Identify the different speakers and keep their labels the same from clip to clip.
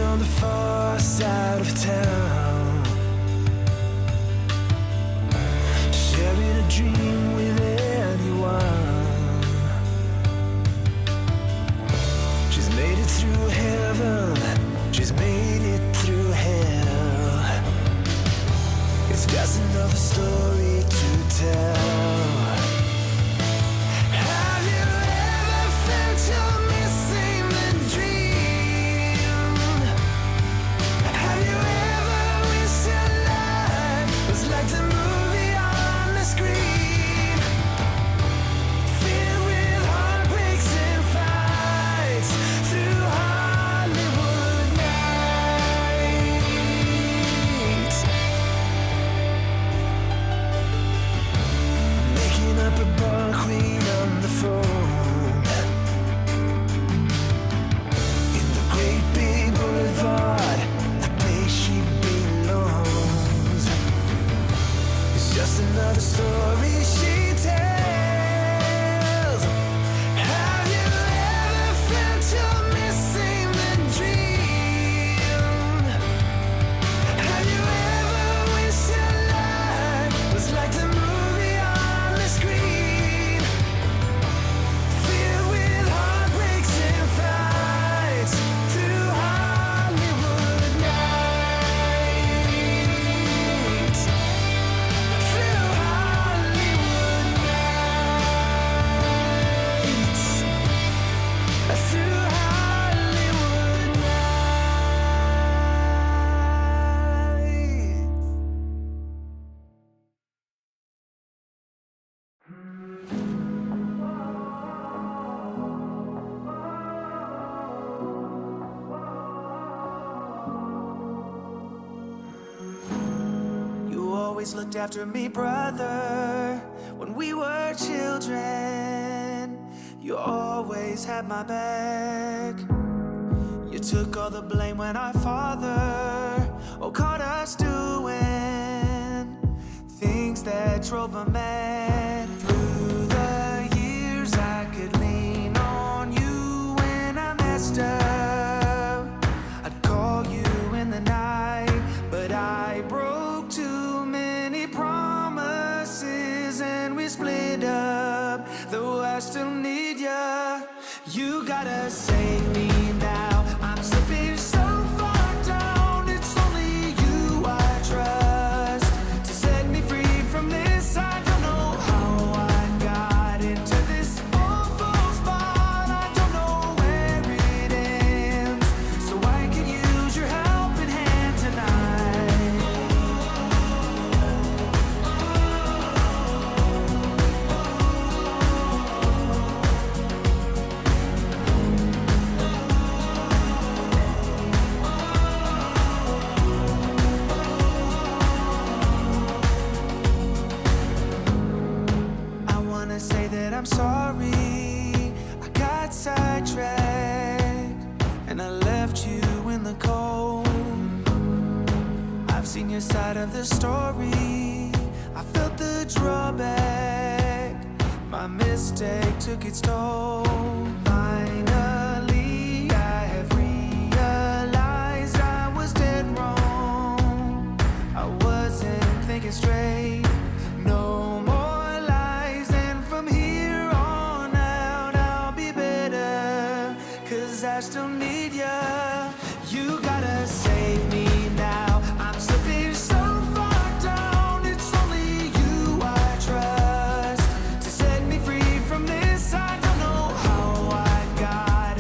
Speaker 1: on the far side of town, sharing a dream with anyone. She's made it through heaven, she's made it through hell. It's just another story to tell. Have you ever felt you're missing the dream? Have you ever wished your life was like the movie on the screen, filled with heartbreaks and fights through Hollywood nights, making up a bar queen on the phone in the great big boulevard, the place she belongs. It's just another story she tells. Have you ever felt you're missing the dream? Have you ever wished your life was like the movie on the screen, filled with heartbreaks and fights through Hollywood nights, through Hollywood nights, through Hollywood nights. You always looked after me, brother, when we were children. You always had my back. You took all the blame when our father caught us doing things that drove him mad. Through the years I could lean on you when I messed up. I'd call you in the night, but I broke too many promises and we split up. Though I still need ya, you gotta save me now. I'm slipping so far down, it's only you I trust to set me free from this. I don't know how I got into this awful spot. I don't know where it ends, so I could use your helping hand tonight. I wanna say that I'm sorry, I got sidetracked and I left you in the cold. I've seen your side of the story, I felt the drawback. My mistake took its toll. Finally, I have realized I was dead wrong. I wasn't thinking straight. No more lies, and from here on out I'll be better, 'cause I still need ya. You gotta save me now. I'm slipping so far down, it's only you I trust to set me free from this. I don't know how I got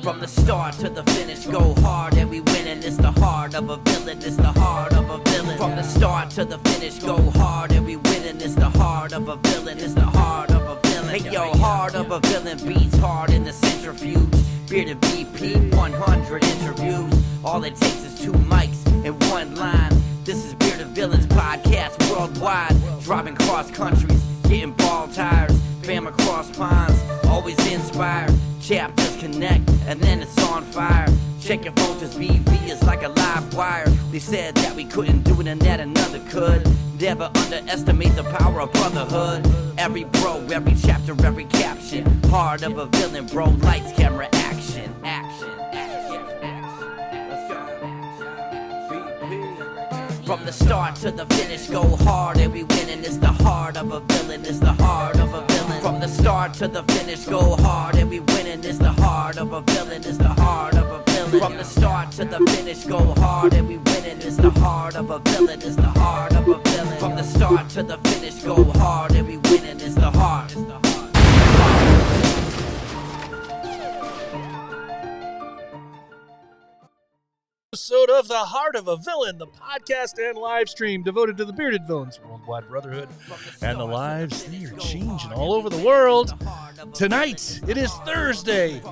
Speaker 2: From the start to the finish, go hard and we winning. It's the heart of a villain, it's the heart of a villain. From the start to the finish, go hard and we winning. It's the heart of a villain, it's the heart of a villain. Hey yo, heart of a villain beats hard in the centrifuge. Bearded BP, 100 interviews. All it takes is 2 mics and 1 line. This is Bearded Villains podcast worldwide. Driving cross countries, getting ball tires. Fam across ponds, always inspired. Chapters connect, and then it's on fire. Check your phone, cause BV is like a live wire. They said that we couldn't do it and that another could. Never underestimate the power of brotherhood. Every bro, every chapter, every caption. Heart of a villain, bro. Lights, camera, action. Action, action, action. Let's go. BP. From the start to the finish, go hard and we winning. It's the heart of a villain, it's the heart of a villain. From the start to the finish, go hard and we winning. It's the heart of a villain, it's the heart of a villain. From the start to the finish, go hard and we winning. It's the heart of a villain, it's the heart of a villain. From the start to the finish, go hard and we winning. It's the heart.
Speaker 3: Episode of The Heart of a Villain, the podcast and live stream devoted to the Bearded Villains Worldwide Brotherhood and the lives they are changing all over the world. Tonight, it is Thursday,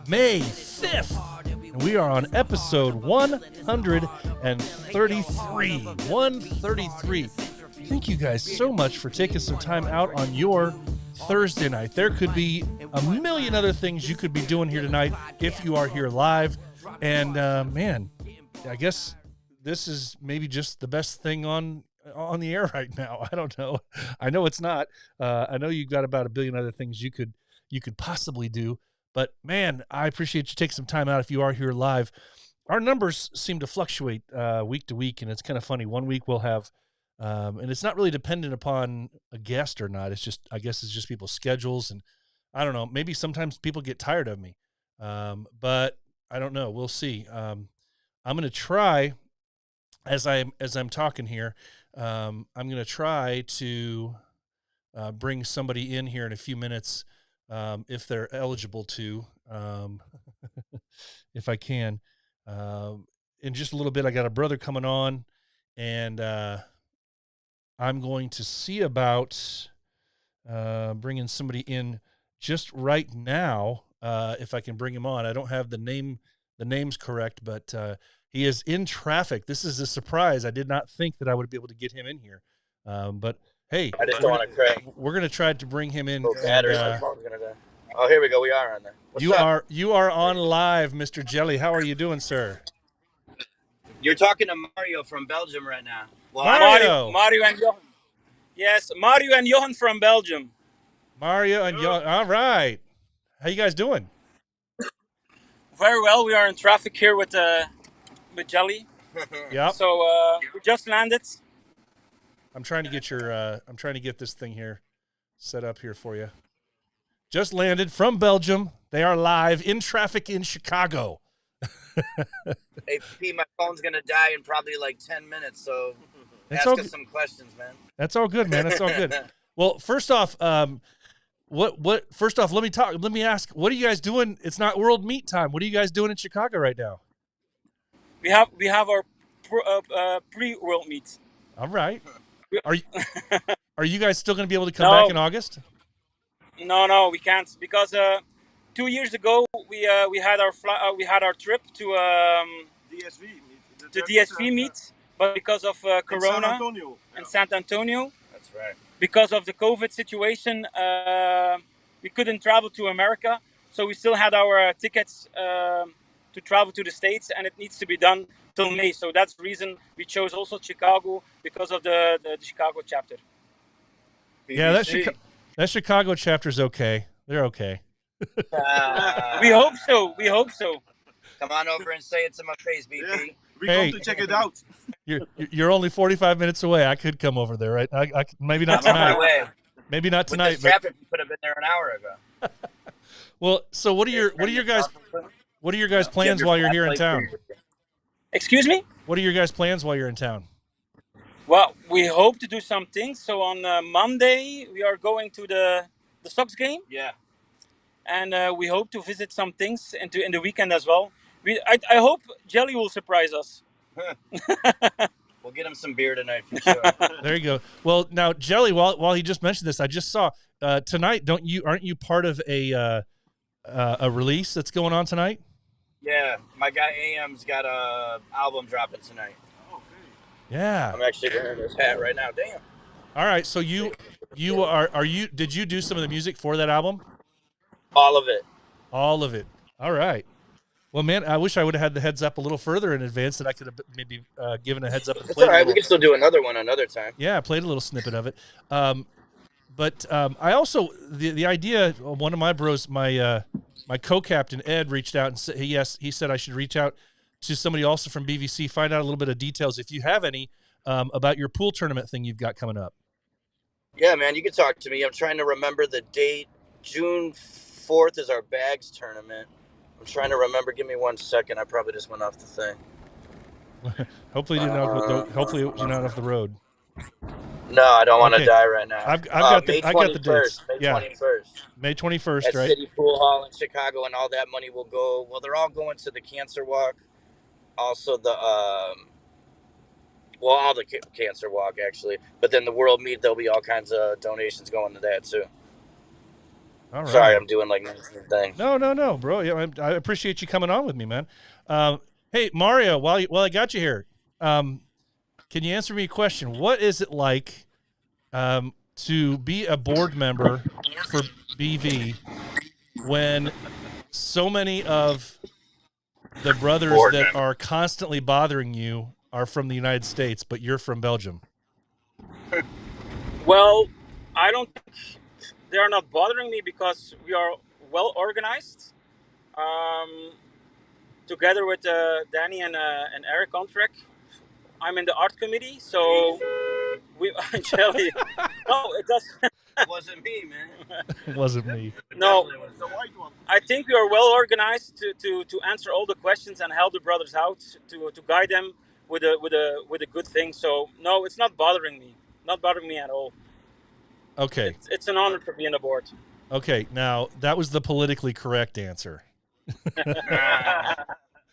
Speaker 3: May 5th, and we are on episode 133. 133. Thank you guys so much for taking some time out on your Thursday night. There could be a million other things you could be doing here tonight if you are here live. And man, I guess this is maybe just the best thing on the air right now. I don't know. I know it's not. I know you've got about a billion other things you could possibly do. But man, I appreciate you taking some time out if you are here live. Our numbers seem to fluctuate week to week, and it's kind of funny. One week we'll have, and it's not really dependent upon a guest or not. It's just, I guess it's just people's schedules, and I don't know. Maybe sometimes people get tired of me, but I don't know. We'll see. I'm going to try, as I'm talking here, I'm going to try to bring somebody in here in a few minutes, if they're eligible to, if I can. In just a little bit, I got a brother coming on, and I'm going to see about bringing somebody in just right now. If I can bring him on. I don't have the names correct, but he is in traffic. This is a surprise. I did not think that I would be able to get him in here. But hey,
Speaker 4: I just don't want to crank.
Speaker 3: We're going to try to bring him in.
Speaker 4: Oh, here we go. We are on there.
Speaker 3: You are on live, Mr. Jelly. How are you doing, sir?
Speaker 4: You're talking to Mario from Belgium right now.
Speaker 3: Well, Mario
Speaker 5: and Johan. Yes, Mario and Johan from Belgium.
Speaker 3: Mario and Johan. All right. How you guys doing?
Speaker 5: Very well. We are in traffic here with Jelly.
Speaker 3: Yep.
Speaker 5: So we just landed.
Speaker 3: I'm trying to get this thing here set up here for you. Just landed from Belgium. They are live in traffic in Chicago.
Speaker 4: Hey, P, my phone's gonna die in probably like 10 minutes. So ask us some questions, man.
Speaker 3: That's all good, man. That's all good. Well, first off, First off, let me ask, what are you guys doing? It's not World Meat Time. What are you guys doing in Chicago right now?
Speaker 5: We have our pre-World Meat.
Speaker 3: All right. Are you guys still going to be able to come back in August?
Speaker 5: No, we can't, because 2 years ago we had our trip to DSV meet, but because of Corona and San Antonio.
Speaker 4: That's right.
Speaker 5: Because of the COVID situation, we couldn't travel to America, so we still had our tickets to travel to the States, and it needs to be done till May. So that's the reason we chose also Chicago, because of the Chicago chapter.
Speaker 3: Yeah, that Chicago chapter's okay. They're okay.
Speaker 5: We hope so.
Speaker 4: Come on over and say it to my face, BP.
Speaker 6: Yeah, we come to check it out.
Speaker 3: You're only 45 minutes away. I could come over there, right? I maybe not tonight. Maybe not tonight.
Speaker 4: With this traffic, we could have been there an hour ago.
Speaker 3: Well, so what are your guys' plans while you're here in town?
Speaker 5: Excuse me?
Speaker 3: What are your guys' plans while you're in town?
Speaker 5: Well, we hope to do something. So on Monday we are going to the Sox game.
Speaker 4: Yeah.
Speaker 5: and we hope to visit some things in the weekend as well. I hope Jelly will surprise us.
Speaker 4: We'll get him some beer tonight for sure.
Speaker 3: There you go. Well, now Jelly, while he just mentioned this, I just saw tonight. Aren't you part of a release that's going on tonight?
Speaker 4: Yeah, my guy AM's got a album dropping tonight.
Speaker 3: Yeah.
Speaker 4: I'm actually wearing this hat right now. Damn.
Speaker 3: All right. So did you do some of the music for that album?
Speaker 4: All of it.
Speaker 3: All of it. All right. Well, man, I wish I would have had the heads up a little further in advance that I could have maybe given a heads up. And
Speaker 4: it's all right. We can still do another one another time.
Speaker 3: Yeah, I played a little snippet of it. But I also the idea. One of my bros, my co-captain Ed, reached out and said he said I should reach out to somebody also from BVC, find out a little bit of details if you have any about your pool tournament thing you've got coming up.
Speaker 4: Yeah, man, you can talk to me. I'm trying to remember the date. June 4th is our bags tournament. I'm trying to remember. Give me 1 second. I probably just went off the thing.
Speaker 3: Hopefully you're not off the road.
Speaker 4: No, I don't want to die right now.
Speaker 3: I got the dates.
Speaker 4: May 21st.
Speaker 3: May 21st,
Speaker 4: at
Speaker 3: right?
Speaker 4: City Pool Hall in Chicago, and all that money will go. Well, they're all going to the Cancer Walk. Also the all the Cancer Walk actually, but then the World Meet, there'll be all kinds of donations going to that too.
Speaker 3: All right.
Speaker 4: Sorry, I'm doing like 19 things.
Speaker 3: No, bro. Yeah, I appreciate you coming on with me, man. Hey, Mario, while I got you here, can you answer me a question? What is it like to be a board member for BV when so many of the brothers that are constantly bothering you are from the United States, but you're from Belgium?
Speaker 5: Well, I don't think they are not bothering me because we are well organized. Together with Danny and Eric Ontrek, I'm in the art committee, so we Jelly. No, it doesn't.
Speaker 4: It wasn't me, man.
Speaker 3: It wasn't me.
Speaker 5: No, I think we are well organized to answer all the questions and help the brothers out to guide them with a good thing. So no, it's not bothering me. Not bothering me at all.
Speaker 3: Okay.
Speaker 5: It's an honor to be on the board.
Speaker 3: Okay, now that was the politically correct answer.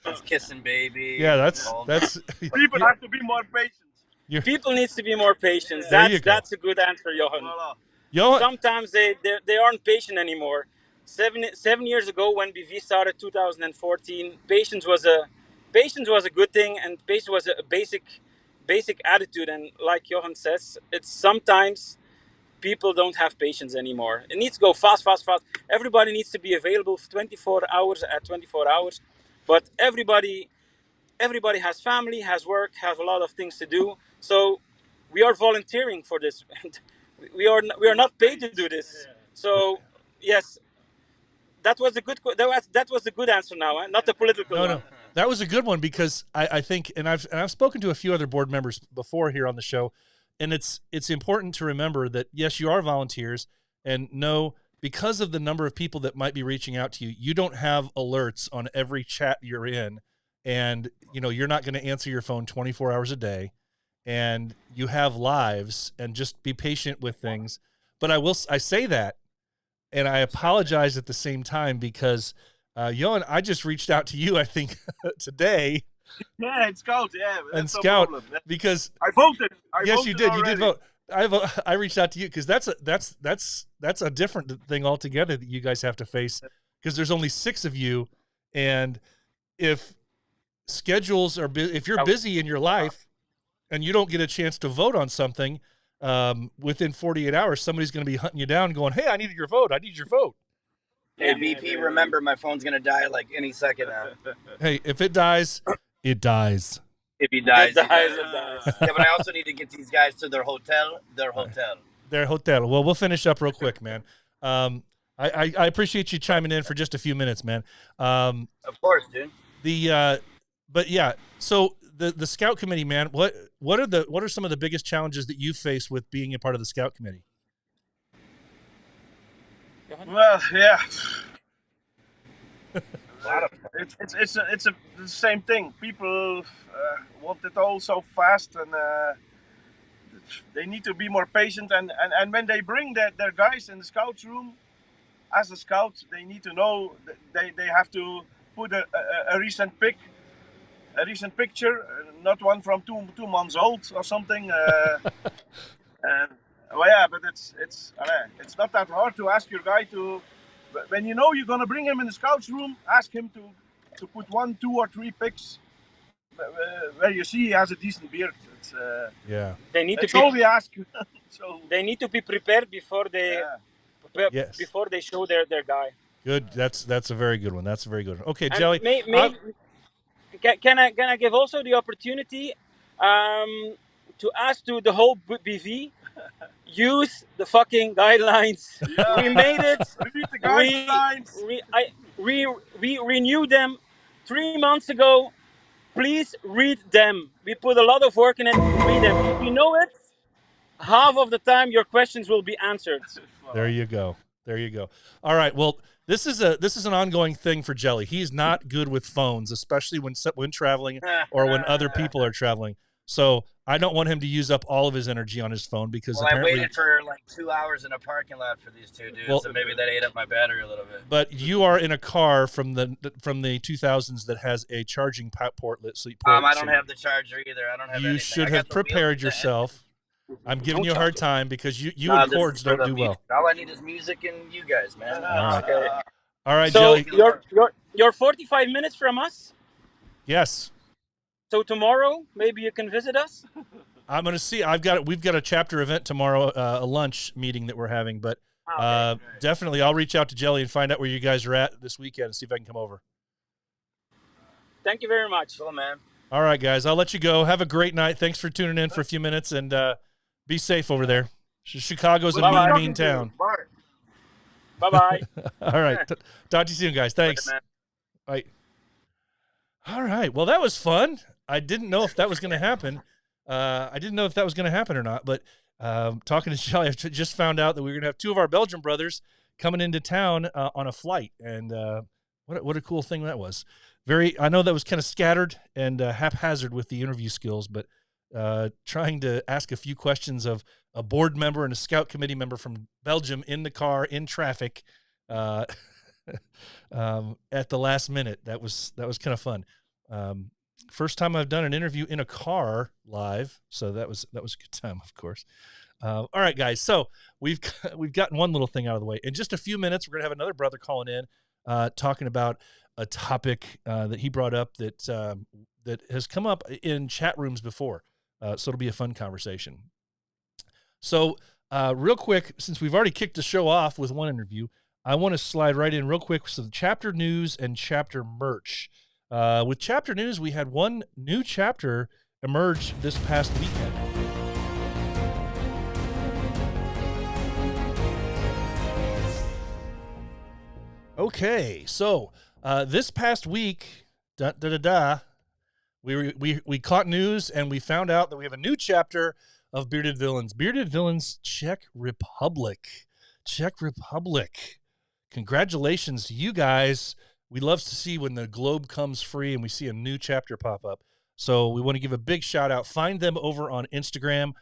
Speaker 4: It's kissing baby.
Speaker 3: Yeah, that's
Speaker 6: People have to be more patient.
Speaker 5: People needs to be more patient. That's a good answer, Johan.
Speaker 3: Johan.
Speaker 5: Sometimes they aren't patient anymore. 7 years ago when BV started, 2014, patience was a good thing, and patience was a basic attitude. And like Johan says, it's sometimes people don't have patience anymore. It needs to go fast. Everybody needs to be available for 24 hours at 24 hours. But everybody has family, has work, has a lot of things to do. So we are volunteering for this. we are not paid to do this. So yes, that was a good answer now, not the political one.
Speaker 3: No. That was a good one because I think, and I've spoken to a few other board members before here on the show, and it's important to remember that yes, you are volunteers, and no, because of the number of people that might be reaching out to you, you don't have alerts on every chat you're in, and you're not going to answer your phone 24 hours a day, and you have lives, and just be patient with things. But I say that, and I apologize at the same time because Johan, I just reached out to you, I think, today.
Speaker 6: Yeah, it's Scout. Yeah,
Speaker 3: and Scout, because
Speaker 6: I voted.
Speaker 3: Yes, you did.
Speaker 6: Already.
Speaker 3: You did vote. I reached out to you because that's a different thing altogether that you guys have to face, because there's only 6 of you, and if schedules are if you're busy in your life and you don't get a chance to vote on something within 48 hours, somebody's going to be hunting you down, going, "Hey, I need your vote. I need your vote."
Speaker 4: Hey, BP, remember my phone's gonna die like any second now.
Speaker 3: Hey, if it dies, it dies.
Speaker 4: If he dies,
Speaker 5: It dies.
Speaker 4: Yeah, but I also need to get these guys to their hotel.
Speaker 3: Their hotel. Well, we'll finish up real quick, man. I appreciate you chiming in for just a few minutes, man.
Speaker 4: Of course, dude.
Speaker 3: But yeah, so the Scout Committee, man, what are some of the biggest challenges that you face with being a part of the Scout Committee?
Speaker 6: Well, yeah. It's the same thing. People want it all so fast, and they need to be more patient. And when they bring their guys in the scouts room, as a scout, they need to know they have to put a recent picture, not one from 2 months old or something. And well, yeah, but it's not that hard to ask your guy to, when you know you're gonna bring him in the scouts room, ask him to put 1, 2, or 3 pics where you see he has a decent beard. It's
Speaker 3: Yeah.
Speaker 5: They need to
Speaker 6: it's
Speaker 5: be
Speaker 6: all we ask. So
Speaker 5: they need to be prepared before they
Speaker 3: Yes.
Speaker 5: before they show their guy.
Speaker 3: Good. That's a very good one. That's a very good one. Okay,
Speaker 5: And
Speaker 3: Jelly.
Speaker 5: can I give also the opportunity to ask to the whole BV, use the fucking guidelines.
Speaker 6: Yeah.
Speaker 5: We made it.
Speaker 6: Read the guidelines.
Speaker 5: We renewed them 3 months ago. Please read them. We put a lot of work in it. Read them. If you know it, half of the time your questions will be answered.
Speaker 3: There you go. There you go. All right. Well, this is an ongoing thing for Jelly. He's not good with phones, especially when traveling or when other people are traveling. So I don't want him to use up all of his energy on his phone because
Speaker 4: Well, I
Speaker 3: apparently.
Speaker 4: waited for like 2 hours in a parking lot for these two dudes, so maybe that ate up my battery a little bit.
Speaker 3: But you are in a car from the 2000s that has a charging port.
Speaker 4: I don't have the charger either. I don't have.
Speaker 3: You
Speaker 4: anything.
Speaker 3: should
Speaker 4: I got
Speaker 3: have
Speaker 4: the
Speaker 3: prepared
Speaker 4: wheels.
Speaker 3: yourself. I'm giving you a hard time because you
Speaker 4: Nah,
Speaker 3: and
Speaker 4: this
Speaker 3: cords
Speaker 4: is for
Speaker 3: don't
Speaker 4: the
Speaker 3: do well.
Speaker 4: music. All I need is music and you guys, man.
Speaker 3: All right,
Speaker 5: So
Speaker 3: Jelly.
Speaker 5: you're 45 minutes from us.
Speaker 3: Yes.
Speaker 5: So tomorrow maybe you can visit us.
Speaker 3: I'm going to see. We've got a chapter event tomorrow, a lunch meeting that we're having, but definitely I'll reach out to Jelly and find out where you guys are at this weekend and see if I can come over.
Speaker 5: Thank you very much.
Speaker 4: Cool, man.
Speaker 3: All right, guys. I'll let you go. Have a great night. Thanks for tuning in for a few minutes, and be safe over there. Chicago's a mean town.
Speaker 5: Bye-bye.
Speaker 3: All right. Talk to you soon, guys. Thanks. Bye. All right. Well, that was fun. I didn't know if that was going to happen. Or not, but talking to Jelly, I just found out that we we're going to have two of our Belgian brothers coming into town on a flight, and what a cool thing that was. I know that was kind of scattered and haphazard with the interview skills, but trying to ask a few questions of a board member and a scout committee member from Belgium in the car in traffic at the last minute. That was kind of fun. First time I've done an interview in a car live, so that was a good time, of course. All right, guys. So we've gotten one little thing out of the way. In just a few minutes, we're gonna have another brother calling in, talking about a topic that he brought up that has come up in chat rooms before. So it'll be a fun conversation. So real quick, since we've already kicked the show off with one interview, I want to slide right in real quick. So the chapter news and chapter merch. With chapter news, we had one new chapter emerge this past weekend. Okay, so this past week, we caught news and we found out that we have a new chapter of Bearded Villains. Bearded Villains Czech Republic. Congratulations to you guys. We love to see when the globe comes free and we see a new chapter pop up. So we want to give a big shout out. Find them over on Instagram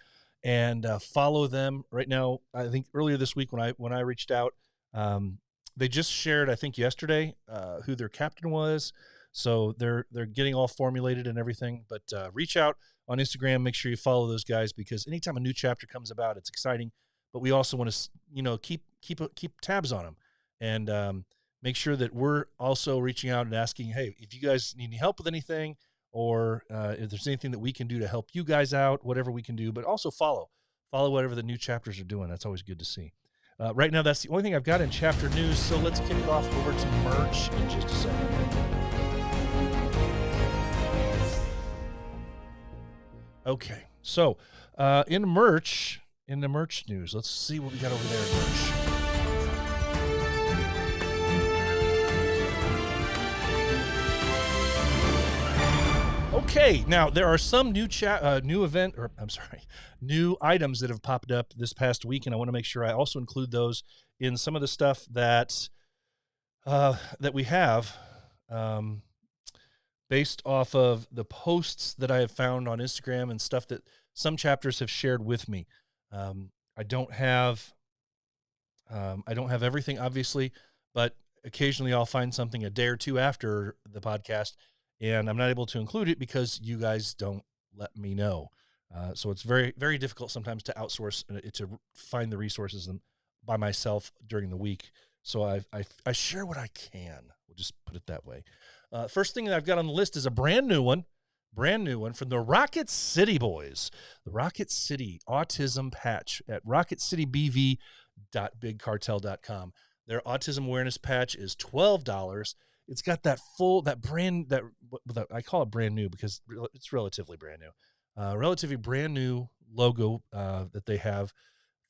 Speaker 3: and follow them right now. I think earlier this week when I reached out, they just shared, I think yesterday, who their captain was. So they're getting all formulated and everything. But reach out on Instagram. Make sure you follow those guys because anytime a new chapter comes about, it's exciting. But we also want to keep tabs on them and make sure that we're also reaching out and asking, hey, if you guys need any help with anything, or if there's anything that we can do to help you guys out, whatever we can do. But also follow whatever the new chapters are doing. That's always good to see. Right now, that's the only thing I've got in chapter news. So let's kick it off over to merch in just a second. Okay, so in the merch news, let's see what we got over there in merch. Okay, now there are some new items that have popped up this past week, and I want to make sure I also include those in some of the stuff that we have. Based off of the posts that I have found on Instagram and stuff that some chapters have shared with me. I don't have I don't have everything, obviously, but occasionally I'll find something a day or two after the podcast, and I'm not able to include it because you guys don't let me know. So it's very, very difficult sometimes to outsource to find the resources by myself during the week. So I share what I can. We'll just put it that way. First thing that I've got on the list is a brand new one from the Rocket City boys. The Rocket City Autism Patch at rocketcitybv.bigcartel.com. Their autism awareness patch is $12. It's got that I call it brand new because it's relatively brand new. Relatively brand new logo that they have,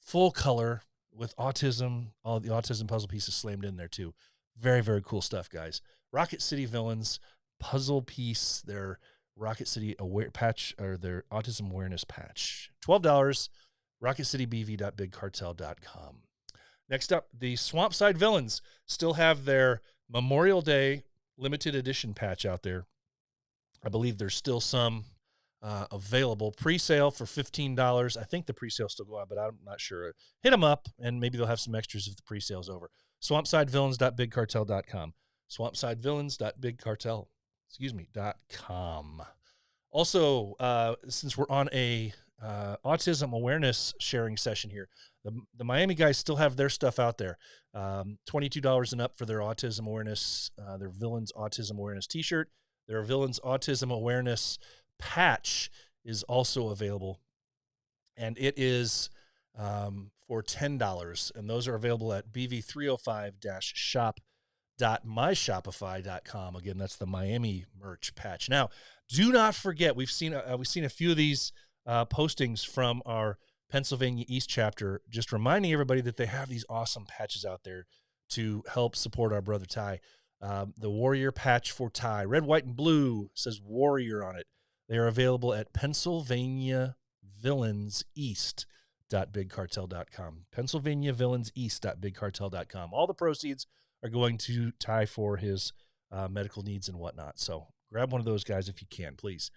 Speaker 3: full color with autism, all the autism puzzle pieces slammed in there too. Very, very cool stuff, guys. Rocket City Villains puzzle piece, their Rocket City patch, or their autism awareness patch. $12, rocketcitybv.bigcartel.com. Next up, the Swampside Villains still have their Memorial Day limited edition patch out there. I believe there's still some available. Pre-sale for $15. I think the pre-sale still go on, but I'm not sure. Hit them up, and maybe they'll have some extras if the pre-sale's over. SwampsideVillains.bigcartel.com. SwampsideVillains.bigcartel.com. Also, since we're on a autism awareness sharing session here, the Miami guys still have their stuff out there. $22 and up for their autism awareness, their Villains Autism Awareness t-shirt. Their Villains Autism Awareness patch is also available, and it is for $10, and those are available at bv305-shop.myshopify.com. Again, that's the Miami merch patch. Now, do not forget, we've seen a few of these postings from our Pennsylvania East chapter, just reminding everybody that they have these awesome patches out there to help support our brother Ty. The Warrior patch for Ty, red, white, and blue, says Warrior on it. They are available at PennsylvaniaVillainseast.bigcartel.com. PennsylvaniaVillainseast.bigcartel.com. All the proceeds are going to Ty for his medical needs and whatnot. So grab one of those guys if you can, please.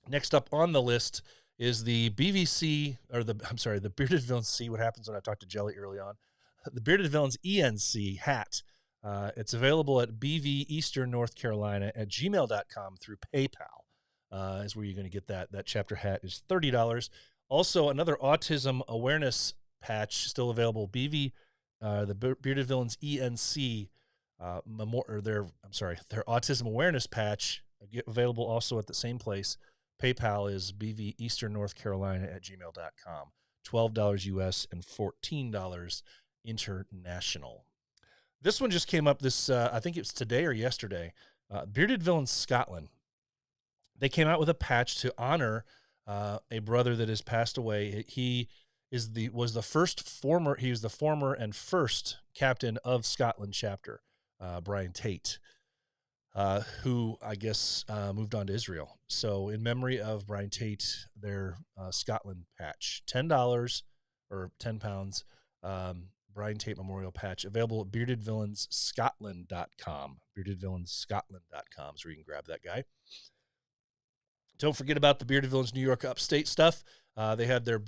Speaker 3: Next up on the list is the BVC, or the Bearded Villains. See what happens when I talk to Jelly early on. The Bearded Villains ENC hat. It's available at BV Eastern North Carolina at gmail.com through PayPal. Is where you're going to get that. That chapter hat is $30. Also, another autism awareness patch still available. BV, the Bearded Villains ENC, their autism awareness patch available also at the same place. PayPal is BV Eastern North Carolina at gmail.com. $12 US and $14 international. This one just came up I think it was today or yesterday. Bearded Villains Scotland. They came out with a patch to honor a brother that has passed away. He was the former and first captain of Scotland chapter, Brian Tate, who I guess moved on to Israel. So in memory of Brian Tate, their Scotland patch, $10 or £10. Brian Tate Memorial Patch, available at beardedvillainsScotland.com. BeardedvillainsScotland.com is where you can grab that guy. Don't forget about the Bearded Villains New York Upstate stuff. They had their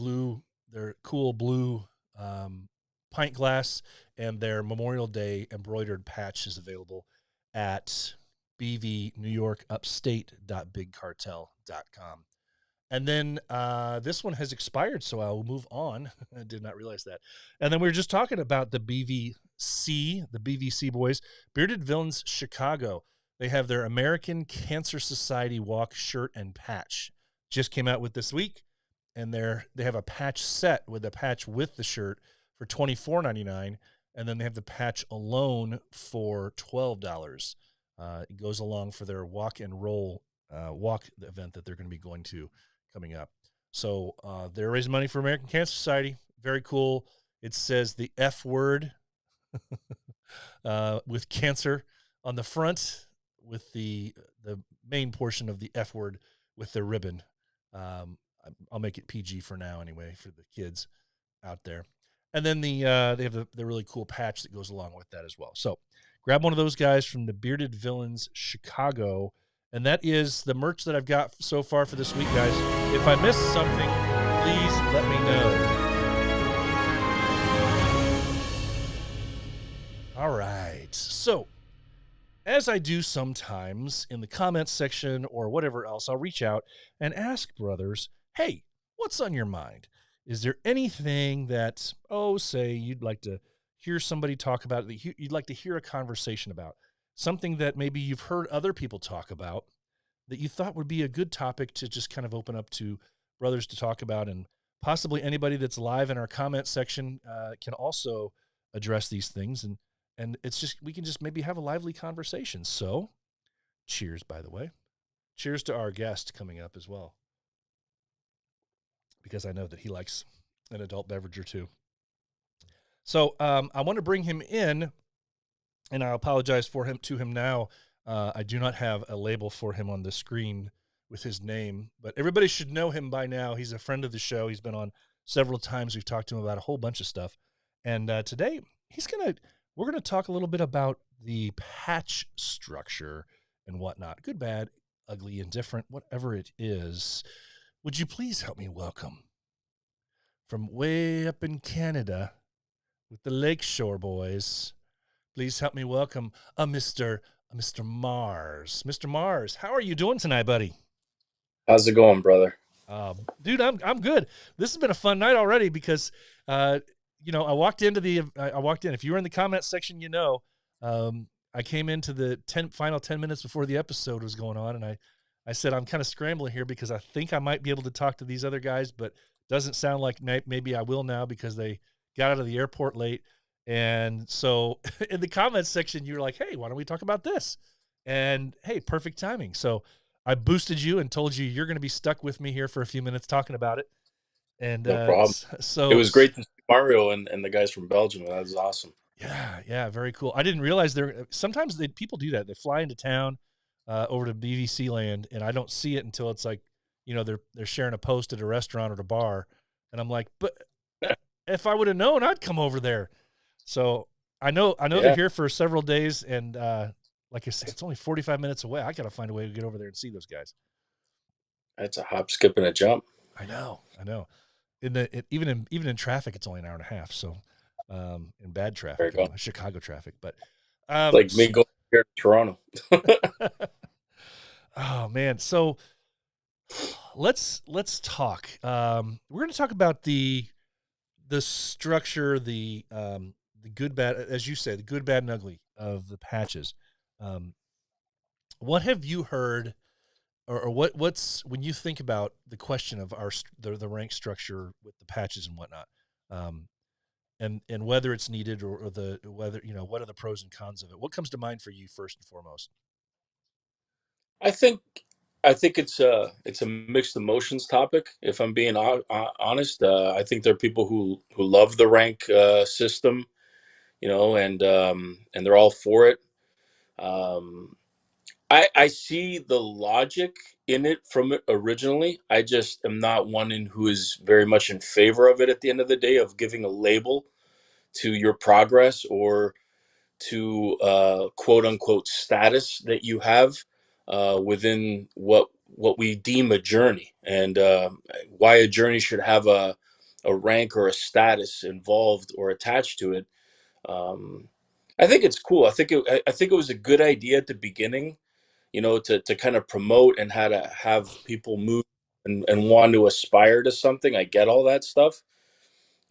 Speaker 3: cool blue pint glass, and their Memorial Day embroidered patch is available at bvnewyorkupstate.bigcartel.com. And then this one has expired, so I'll move on. I did not realize that. And then we were just talking about the BVC boys, Bearded Villains Chicago. They have their American Cancer Society walk shirt and patch. Just came out with this week, and they have a patch set with a patch with the shirt for $24.99, and then they have the patch alone for $12. It goes along for their walk and roll walk event that they're going to be going to coming up. So they're raising money for American Cancer Society. Very cool. It says the F word with cancer on the front, with the main portion of the F word with the ribbon. I'll make it PG for now anyway, for the kids out there. And then they have the really cool patch that goes along with that as well. So grab one of those guys from the Bearded Villains Chicago. And that is the merch that I've got so far for this week, guys. If I missed something, please let me know. All right. So, as I do sometimes in the comments section or whatever else, I'll reach out and ask brothers, hey, what's on your mind? Is there anything that, say you'd like to hear somebody talk about, that you'd like to hear a conversation about? Something that maybe you've heard other people talk about that you thought would be a good topic to just kind of open up to brothers to talk about, and possibly anybody that's live in our comment section can also address these things, and it's just, we can just maybe have a lively conversation. So cheers, by the way. Cheers to our guest coming up as well, because I know that he likes an adult beverage or two. So I want to bring him in, and I apologize to him now. I do not have a label for him on the screen with his name, but everybody should know him by now. He's a friend of the show. He's been on several times. We've talked to him about a whole bunch of stuff. And today we're going to talk a little bit about the patch structure and whatnot. Good, bad, ugly, indifferent, whatever it is. Would you please help me welcome, from way up in Canada with the Lakeshore boys, please help me welcome Mr. Mars. Mr. Mars, how are you doing tonight, buddy?
Speaker 7: How's it going, brother?
Speaker 3: Dude, I'm good. This has been a fun night already because, I walked in. If you were in the comment section, I came into the final 10 minutes before the episode was going on, and I said, I'm kind of scrambling here because I think I might be able to talk to these other guys, but doesn't sound like maybe I will now because they got out of the airport late. And so in the comments section, you were like, hey, why don't we talk about this? And hey, perfect timing. So I boosted you and told you you're going to be stuck with me here for a few minutes talking about it. And
Speaker 7: No problem.
Speaker 3: So
Speaker 7: it was great to see Mario and the guys from Belgium. That was awesome.
Speaker 3: Yeah, very cool. I didn't realize sometimes people do that. They fly into town over to BVC land, and I don't see it until it's like, they're sharing a post at a restaurant or a bar, and I'm like, but if I would have known, I'd come over there. So I know they're here for several days, and like I said, it's only 45 minutes away. I got to find a way to get over there and see those guys.
Speaker 7: That's a hop, skip, and a jump.
Speaker 3: I know. Even in traffic, it's only an hour and a half. So in bad traffic, Chicago traffic, but
Speaker 7: like me going here to Toronto.
Speaker 3: Oh man, so let's talk. We're going to talk about the structure, the good, bad, as you said, the good, bad, and ugly of the patches. What have you heard, or what's when you think about the question of the rank structure with the patches and whatnot, and whether it's needed or whether what are the pros and cons of it? What comes to mind for you first and foremost?
Speaker 7: I think it's a mixed emotions topic. If I'm being honest, I think there are people who love the rank system, and they're all for it. I see the logic in it from it originally. I just am not one who is very much in favor of it at the end of the day, of giving a label to your progress or to quote unquote status that you have within what we deem a journey, and why a journey should have a rank or a status involved or attached to it. I think it's cool. I think it was a good idea at the beginning, to kind of promote and how to have people move and want to aspire to something. I get all that stuff.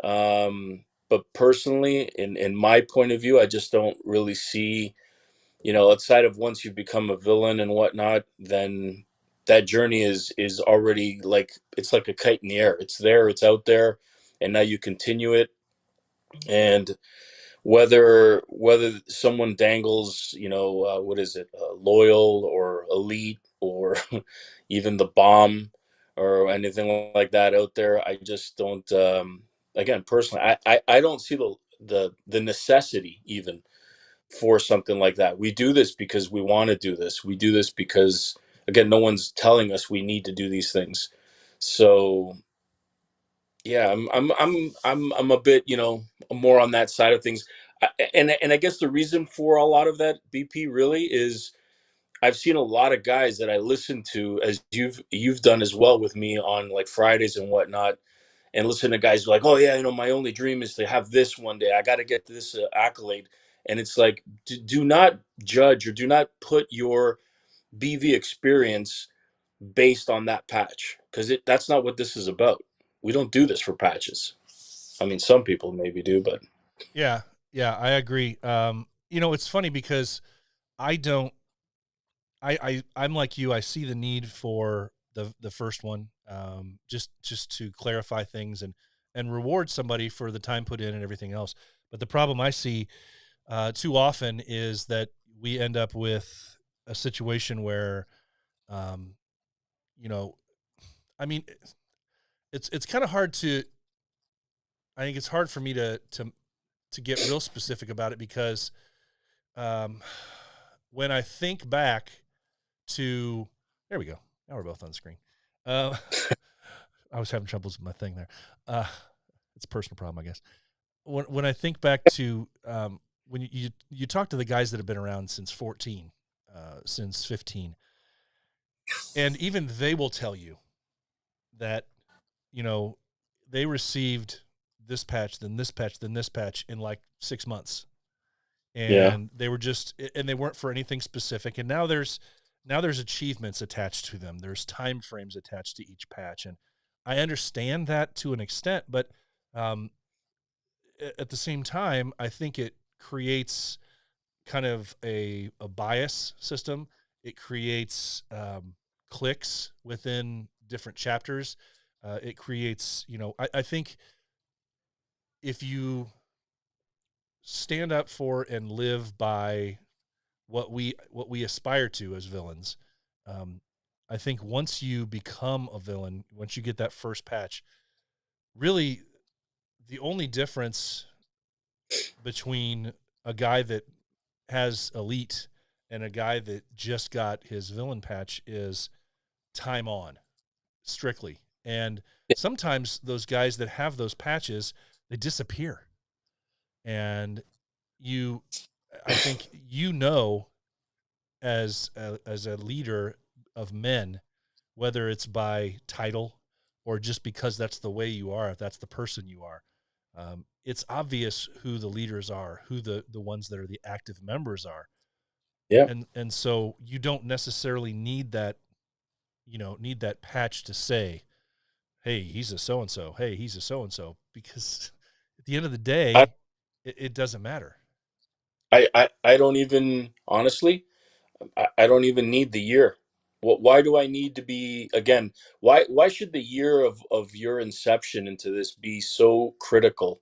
Speaker 7: But personally, in my point of view, I just don't really see, outside of once you become a villain and whatnot, then that journey is already like, it's like a kite in the air. It's there, it's out there, and now you continue it. And whether someone dangles, what is it, loyal or elite or even the bomb or anything like that out there, I just don't. Again, personally, I don't see the necessity even for something like that. We do this because we want to do this. We do this because, again, no one's telling us we need to do these things. So yeah, I'm a bit, more on that side of things. And I guess the reason for a lot of that, BP, really is I've seen a lot of guys that I listen to, as you've done as well with me on like Fridays and whatnot, and listen to guys like, oh yeah, my only dream is to have this one day. I got to get this accolade. And it's like, do not judge or do not put your BV experience based on that patch, because that's not what this is about. We don't do this for patches. I mean, some people maybe do, but
Speaker 3: Yeah, I agree. It's funny because I don't. I'm like you. I see the need for the first one, just to clarify things and reward somebody for the time put in and everything else. But the problem I see too often is that we end up with a situation where, um, you know, I mean, it's kind of hard to. I think it's hard for me to get real specific about it because um, when I think back to, there we go. Now we're both on screen. Uh, I was having troubles with my thing there. It's a personal problem, I guess. When I think back to when you talk to the guys that have been around since 14, since 15, and even they will tell you that, they received this patch, then this patch, then this patch in like 6 months.
Speaker 7: yeah,
Speaker 3: And they weren't for anything specific. And now there's achievements attached to them. There's time frames attached to each patch. And I understand that to an extent, but um, at the same time, I think it creates kind of a bias system. It creates clicks within different chapters. It creates, I think if you stand up for and live by what we aspire to as villains, um, I think once you become a villain, once you get that first patch, really the only difference between a guy that has elite and a guy that just got his villain patch is time on, strictly. And sometimes those guys that have those patches, they disappear. And you, I think, as a leader of men, whether it's by title or just because that's the way you are, if that's the person you are, it's obvious who the leaders are, who the ones that are the active members are.
Speaker 7: yeah.
Speaker 3: And so you don't necessarily need that, need that patch to say, hey, he's a so and so, hey, he's a so and so, because at the end of the
Speaker 7: I,
Speaker 3: day, it doesn't matter.
Speaker 7: I don't even honestly. I don't even need the year. Why do I need to be again? Why should the year of your inception into this be so critical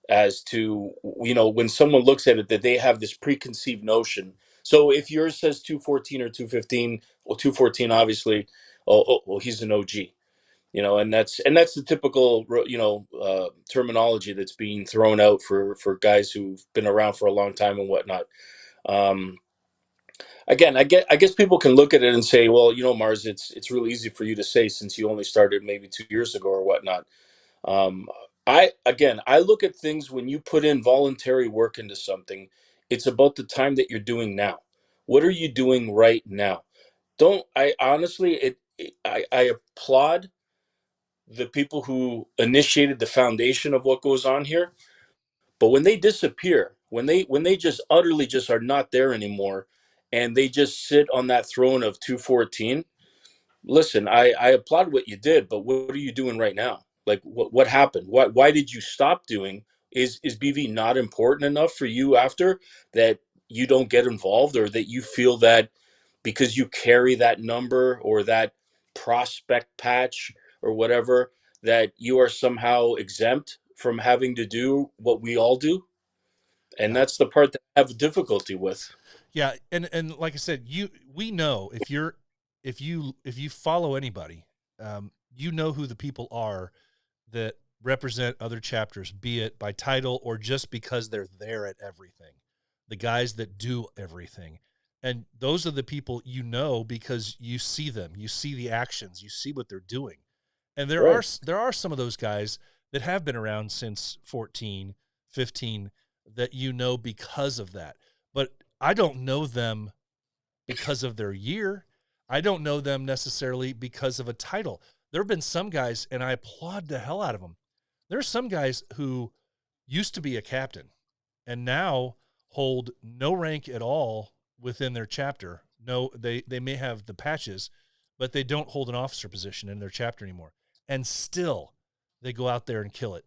Speaker 7: as to, when someone looks at it, that they have this preconceived notion? So if yours says 214 or 215, well, 214 obviously, well, he's an OG. And that's the typical terminology that's being thrown out for guys who've been around for a long time and whatnot. Um, Again, I guess people can look at it and say, well, Mars, it's really easy for you to say since you only started maybe 2 years ago or whatnot. Um, I look at things when you put in voluntary work into something. It's about the time that you're doing now. What are you doing right now? Don't I honestly I applaud the people who initiated the foundation of what goes on here, but when they disappear, when they just utterly just are not there anymore, and they just sit on that throne of 214, listen, I applaud what you did, but what are you doing right now? Like, what happened? Why did you stop doing? Is BV not important enough for you after that, you don't get involved, or that you feel that because you carry that number or that prospect patch or whatever, that you are somehow exempt from having to do what we all do? And
Speaker 3: Yeah.
Speaker 7: that's the part that I have difficulty with.
Speaker 3: Yeah, and like I said, we know if you follow anybody, you know who the people are that represent other chapters, be it by title or just because they're there at everything. The guys that do everything. And those are the people because you see them, you see the actions, you see what they're doing. And
Speaker 7: Right.
Speaker 3: there are some of those guys that have been around since 14, 15 that because of that. But I don't know them because of their year. I don't know them necessarily because of a title. There have been some guys, and I applaud the hell out of them. There's some guys who used to be a captain and now hold no rank at all within their chapter. No, they may have the patches, but they don't hold an officer position in their chapter anymore. And still they go out there and kill it.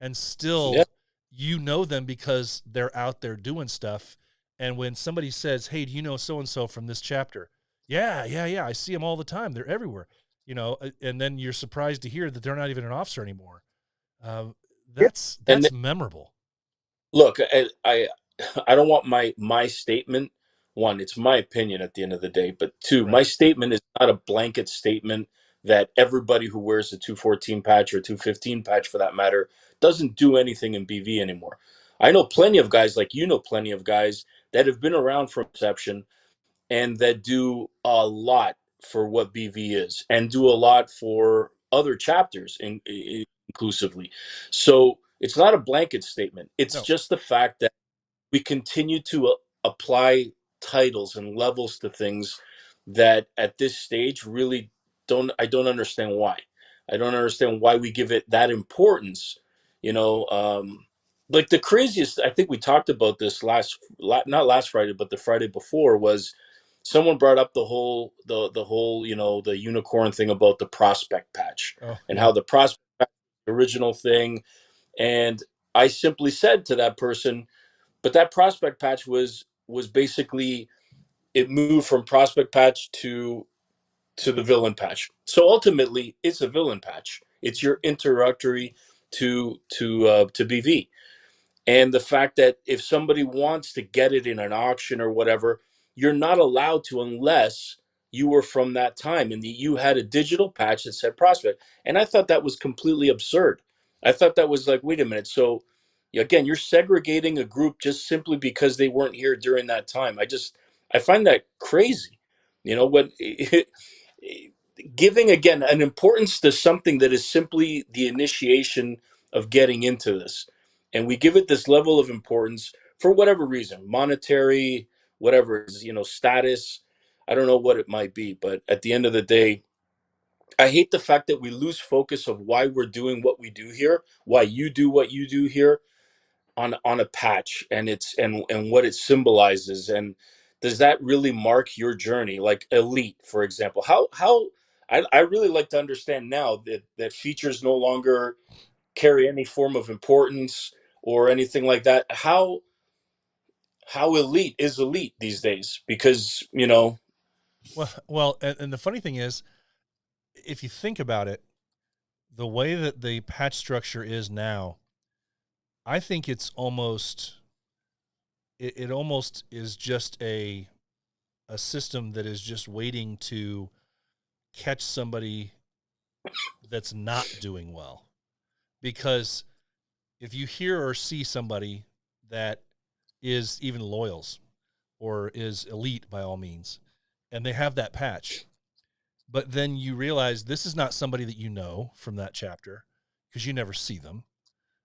Speaker 3: And
Speaker 7: Yeah.
Speaker 3: still you know them because they're out there doing stuff. And when somebody says, "Hey, do you know so and so from this chapter?" Yeah, I see them all the time. They're everywhere. And then you're surprised to hear that they're not even an officer anymore. Uh, that's
Speaker 7: And
Speaker 3: memorable.
Speaker 7: look, I don't want my statement. One, it's my opinion at the end of the day, but two,
Speaker 3: Right.
Speaker 7: my statement is not a blanket statement that everybody who wears a 214 patch or 215 patch for that matter doesn't do anything in BV anymore. I know plenty of guys, like you know plenty of guys that have been around from inception and that do a lot for what BV is and do a lot for other chapters inclusively. So it's not a blanket statement. It's
Speaker 3: No.
Speaker 7: just the fact that we continue to apply titles and levels to things that at this stage really don't understand why. I don't understand why we give it that importance. You know, like the craziest. I think we talked about this not last Friday, but the Friday before was someone brought up the whole the unicorn thing about the prospect patch
Speaker 3: Oh,
Speaker 7: and
Speaker 3: yeah.
Speaker 7: how the prospect patch was the original thing, and I simply said to that person, but that prospect patch was basically, it moved from prospect patch to the villain patch. So ultimately, it's a villain patch. It's your introductory to BV. And the fact that if somebody wants to get it in an auction or whatever, you're not allowed to unless you were from that time and you had a digital patch that said prospect. And I thought that was completely absurd. I thought that was like, wait a minute. So again, you're segregating a group just simply because they weren't here during that time. I find that crazy. When giving again an importance to something that is simply the initiation of getting into this, and we give it this level of importance for whatever reason, monetary, whatever it is, status. I don't know what it might be, but at the end of the day, I hate the fact that we lose focus of why we're doing what we do here, why you do what you do here on a patch, and and what it symbolizes, and does that really mark your journey, like elite, for example? How I really like to understand now that features no longer carry any form of importance or anything like that. How elite is elite these days? Because
Speaker 3: And the funny thing is, if you think about it, the way that the patch structure is now, I think it almost is just a system that is just waiting to catch somebody that's not doing well. Because if you hear or see somebody that is even loyals or is elite by all means, and they have that patch, but then you realize this is not somebody that you know from that chapter because you never see them.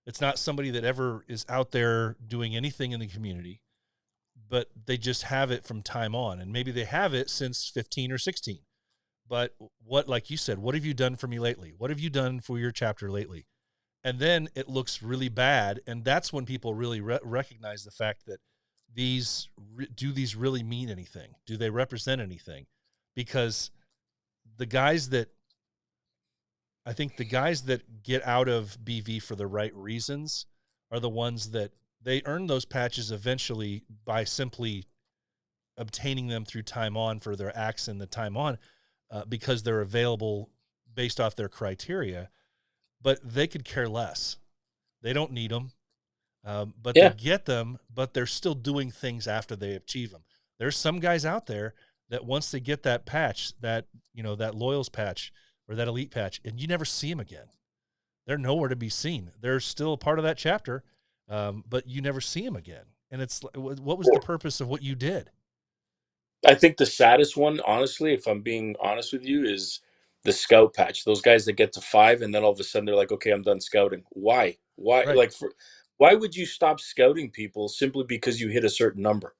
Speaker 3: It's not somebody that ever is out there doing anything in the community, but they just have it from time on. And maybe they have it since 15 or 16. But like you said, what have you done for me lately? What have you done for your chapter lately? And then it looks really bad. And that's when people really recognize the fact that do these really mean anything? Do they represent anything? Because the guys that I think the guys that get out of BV for the right reasons are the ones that they earn those patches eventually by simply obtaining them through time on for their acts in the time on, because they're available based off their criteria. But they could care less. They don't need them, but they
Speaker 7: yeah,
Speaker 3: get them. But they're still doing things after they achieve them. There's some guys out there that once they get that patch, that loyals patch or that elite patch, and you never see them again. They're nowhere to be seen. They're still a part of that chapter, but you never see them again. And it's what was the purpose of what you did?
Speaker 7: I think the saddest one, honestly, if I'm being honest with you, is the scout patch. Those guys that get to 5 and then all of a sudden they're like, okay, I'm done scouting. Why
Speaker 3: Right.
Speaker 7: like why would you stop scouting people simply because you hit a certain number?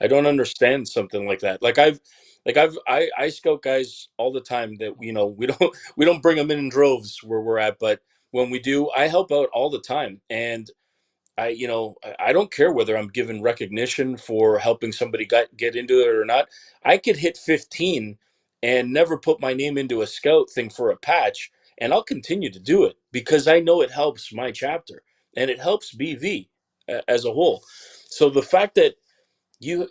Speaker 7: I don't understand something like that. I scout guys all the time that we don't bring them in droves where we're at, but when we do, I help out all the time. And I don't care whether I'm given recognition for helping somebody get into it or not. I could hit 15 and never put my name into a scout thing for a patch, and I'll continue to do it because I know it helps my chapter and it helps BV as a whole. So the fact that you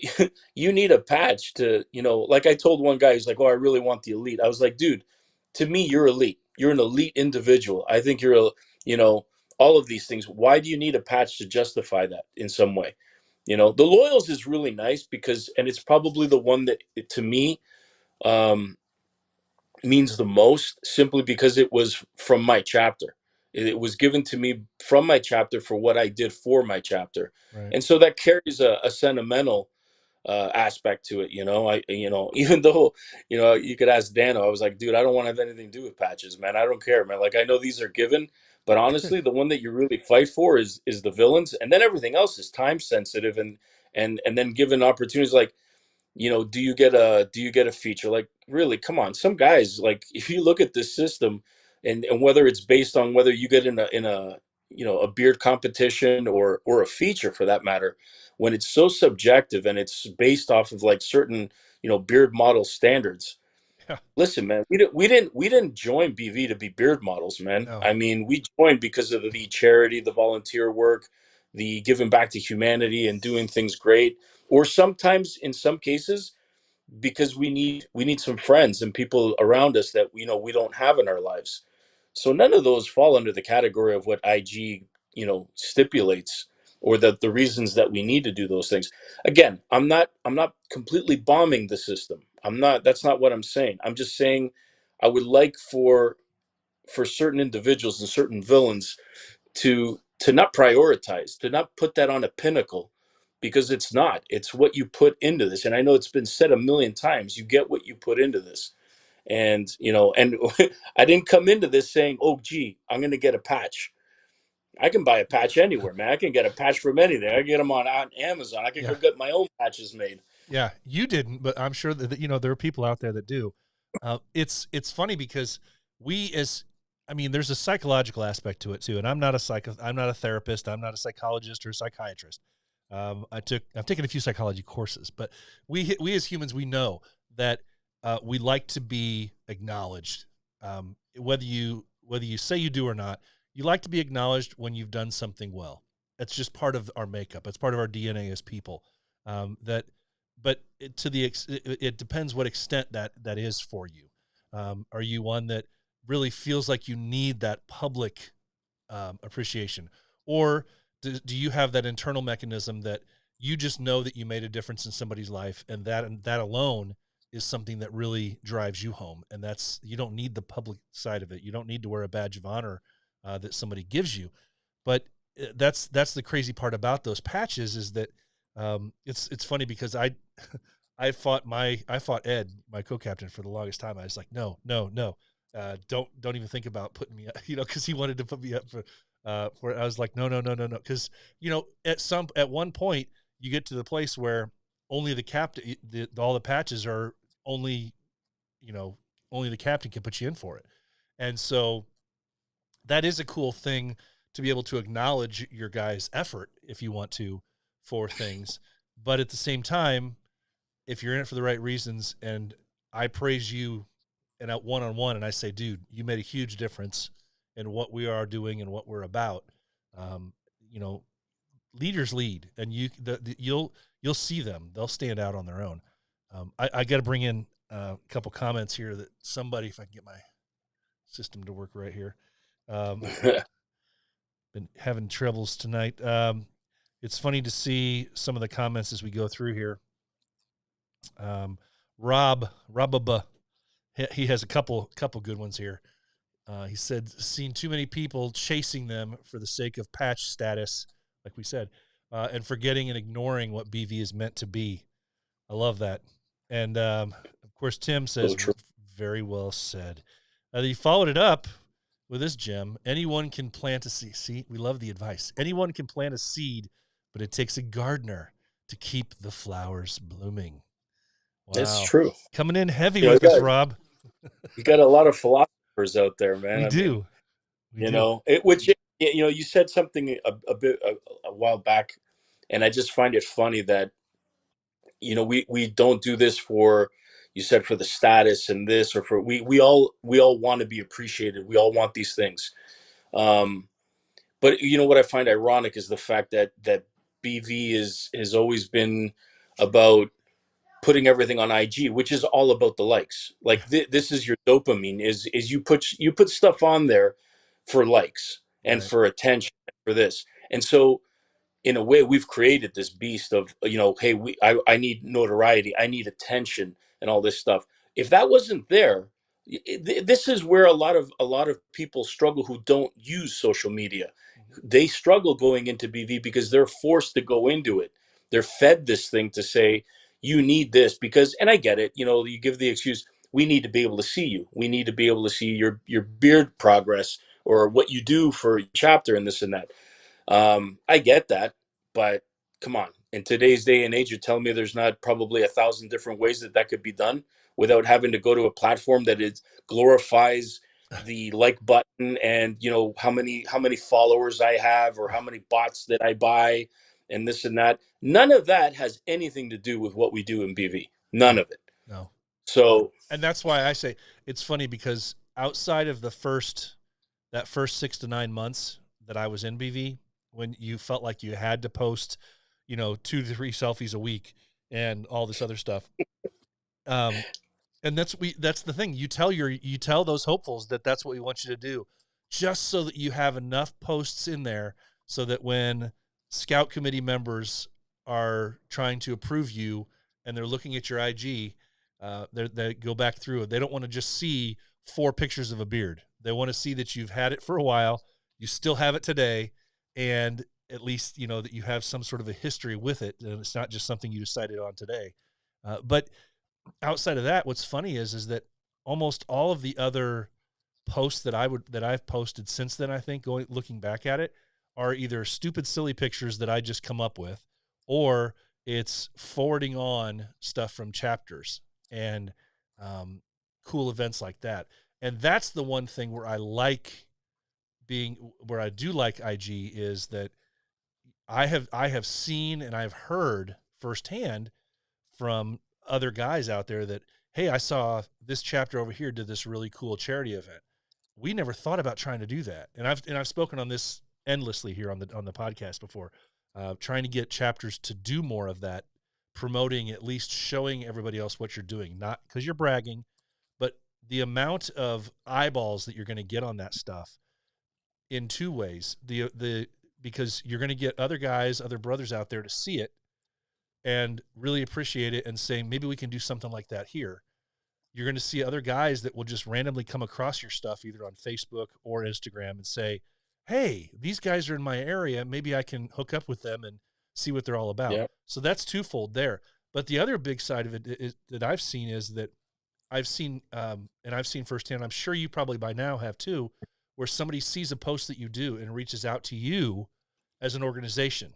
Speaker 7: you need a patch to, like I told one guy, he's like, oh, I really want the elite. I was like, dude, to me, you're elite. You're an elite individual. I think you're a, you know all of these things. Why do you need a patch to justify that in some way? The loyals is really nice because, and it's probably the one that to me um means the most, simply because it was from my chapter. It was given to me from my chapter for what I did for my chapter.
Speaker 3: Right.
Speaker 7: And so that carries a sentimental aspect to it. Even though, you could ask Dano, I was like, dude, I don't want to have anything to do with patches, man. I don't care, man. Like, I know these are given, but honestly, the one that you really fight for is the villains. And then everything else is time sensitive, and then given opportunities, like, do you get a feature? Like, really, come on. Some guys, like, if you look at this system, and whether it's based on whether you get in a a beard competition or a feature for that matter, when it's so subjective and it's based off of like certain beard model standards.
Speaker 3: Yeah.
Speaker 7: Listen, man, we didn't join BV to be beard models, man.
Speaker 3: No.
Speaker 7: I mean, we joined because of the charity, the volunteer work, the giving back to humanity and doing things great, or sometimes in some cases because we need some friends and people around us that we don't have in our lives. So none of those fall under the category of what IG stipulates, or that the reasons that we need to do those things. Again, I'm not completely bombing the system. I'm not. That's not what I'm saying. I'm just saying I would like for certain individuals and certain villains to not prioritize, to not put that on a pinnacle, because it's what you put into this. And I know it's been said a million times, you get what you put into this. And I didn't come into this saying, oh gee, I'm going to get a patch. I can buy a patch anywhere, man. I can get a patch from anything. I can get them on Amazon. I can go
Speaker 3: Yeah.
Speaker 7: get my own patches made.
Speaker 3: Yeah, you didn't, but I'm sure that there are people out there that do. It's funny because there's a psychological aspect to it too. And I'm not a therapist. I'm not a psychologist or a psychiatrist. I've taken a few psychology courses, but we as humans, we know that we like to be acknowledged. Whether you say you do or not, you like to be acknowledged when you've done something well. It's just part of our makeup. It's part of our DNA as people. But it depends what extent that is for you. Are you one that really feels like you need that public appreciation, or do you have that internal mechanism that you just know that you made a difference in somebody's life, and that alone is something that really drives you home, and you don't need the public side of it. You don't need to wear a badge of honor that somebody gives you. But that's the crazy part about those patches, is that it's funny because I fought Ed, my co-captain, for the longest time. I was like, no, don't even think about putting me up, because he wanted to put me up for I was like, no, because at one point you get to the place where only the captain, all the patches are only the captain can put you in for it, and so that is a cool thing to be able to acknowledge your guys' effort if you want to for things. But at the same time, if you're in it for the right reasons, and I praise you and out one-on-one, and I say, dude, you made a huge difference in what we are doing and what we're about. Um, Leaders lead, and you'll see them. They'll stand out on their own. I got to bring in a couple comments here that somebody, if I can get my system to work right here. Been having troubles tonight. It's funny to see some of the comments as we go through here. Rob, he has a couple good ones here. He said, seen too many people chasing them for the sake of patch status, like we said, and forgetting and ignoring what BV is meant to be. I love that. And, of course, Tim says,
Speaker 7: So
Speaker 3: very well said. He followed it up with this gem. Anyone can plant a seed. See, we love the advice. Anyone can plant a seed, but it takes a gardener to keep the flowers blooming. Wow.
Speaker 7: That's true.
Speaker 3: Coming in heavy with us, Rob.
Speaker 7: You got a lot of philosophers out there, man.
Speaker 3: We do.
Speaker 7: Which Yeah, you said something a while back, and I just find it funny that we don't do this for, you said, for the status and this, or for we all want to be appreciated. We all want these things. Um, but what I find ironic is the fact that BV has always been about putting everything on IG, which is all about the likes. Like this is your dopamine. Is you put stuff on there for likes and
Speaker 3: Right.
Speaker 7: for attention for this, and so in a way we've created this beast of hey, I need notoriety, I need attention, and all this stuff. If that wasn't there, this is where a lot of people struggle who don't use social media. They struggle going into BV because they're forced to go into it. They're fed this thing to say you need this because, and I get it, you give the excuse, we need to be able to see you, we need to be able to see your beard progress or what you do for chapter and this and that. I get that, but come on. In today's day and age, you're telling me there's not probably 1,000 different ways that could be done without having to go to a platform that is glorifies the like button and how many followers I have or how many bots that I buy and this and that. None of that has anything to do with what we do in BV. None
Speaker 3: No,
Speaker 7: of it.
Speaker 3: no.
Speaker 7: So
Speaker 3: And that's why I say it's funny, because outside of that first 6 to 9 months that I was in BV, when you felt like you had to post, 2 to 3 selfies a week and all this other stuff. And that's the thing. You tell those hopefuls that that's what we want you to do, just so that you have enough posts in there so that when scout committee members are trying to approve you and they're looking at your IG, they go back through it. They don't want to just see 4 pictures of a beard. They want to see that you've had it for a while, you still have it today, and at least that you have some sort of a history with it, and it's not just something you decided on today. But outside of that, what's funny is that almost all of the other posts that I've posted since then, I think, looking back at it, are either stupid silly pictures that I just come up with, or it's forwarding on stuff from chapters and cool events like that. And that's the one thing where I do like IG, is that I have seen and I've heard firsthand from other guys out there that, hey, I saw this chapter over here did this really cool charity event. We never thought about trying to do that. And I've spoken on this endlessly here on the podcast before, trying to get chapters to do more of that, promoting, at least showing everybody else what you're doing, not because you're bragging, but the amount of eyeballs that you're going to get on that stuff in 2 ways. Because you're going to get other guys, other brothers out there to see it and really appreciate it and say, maybe we can do something like that here. You're going to see other guys that will just randomly come across your stuff either on Facebook or Instagram and say, hey, these guys are in my area. Maybe I can hook up with them and see what they're all about.
Speaker 7: yeah,
Speaker 3: So that's twofold there. But the other big side of it that I've seen is that I've seen, and I've seen firsthand, I'm sure you probably by now have too, where somebody sees a post that you do and reaches out to you as an organization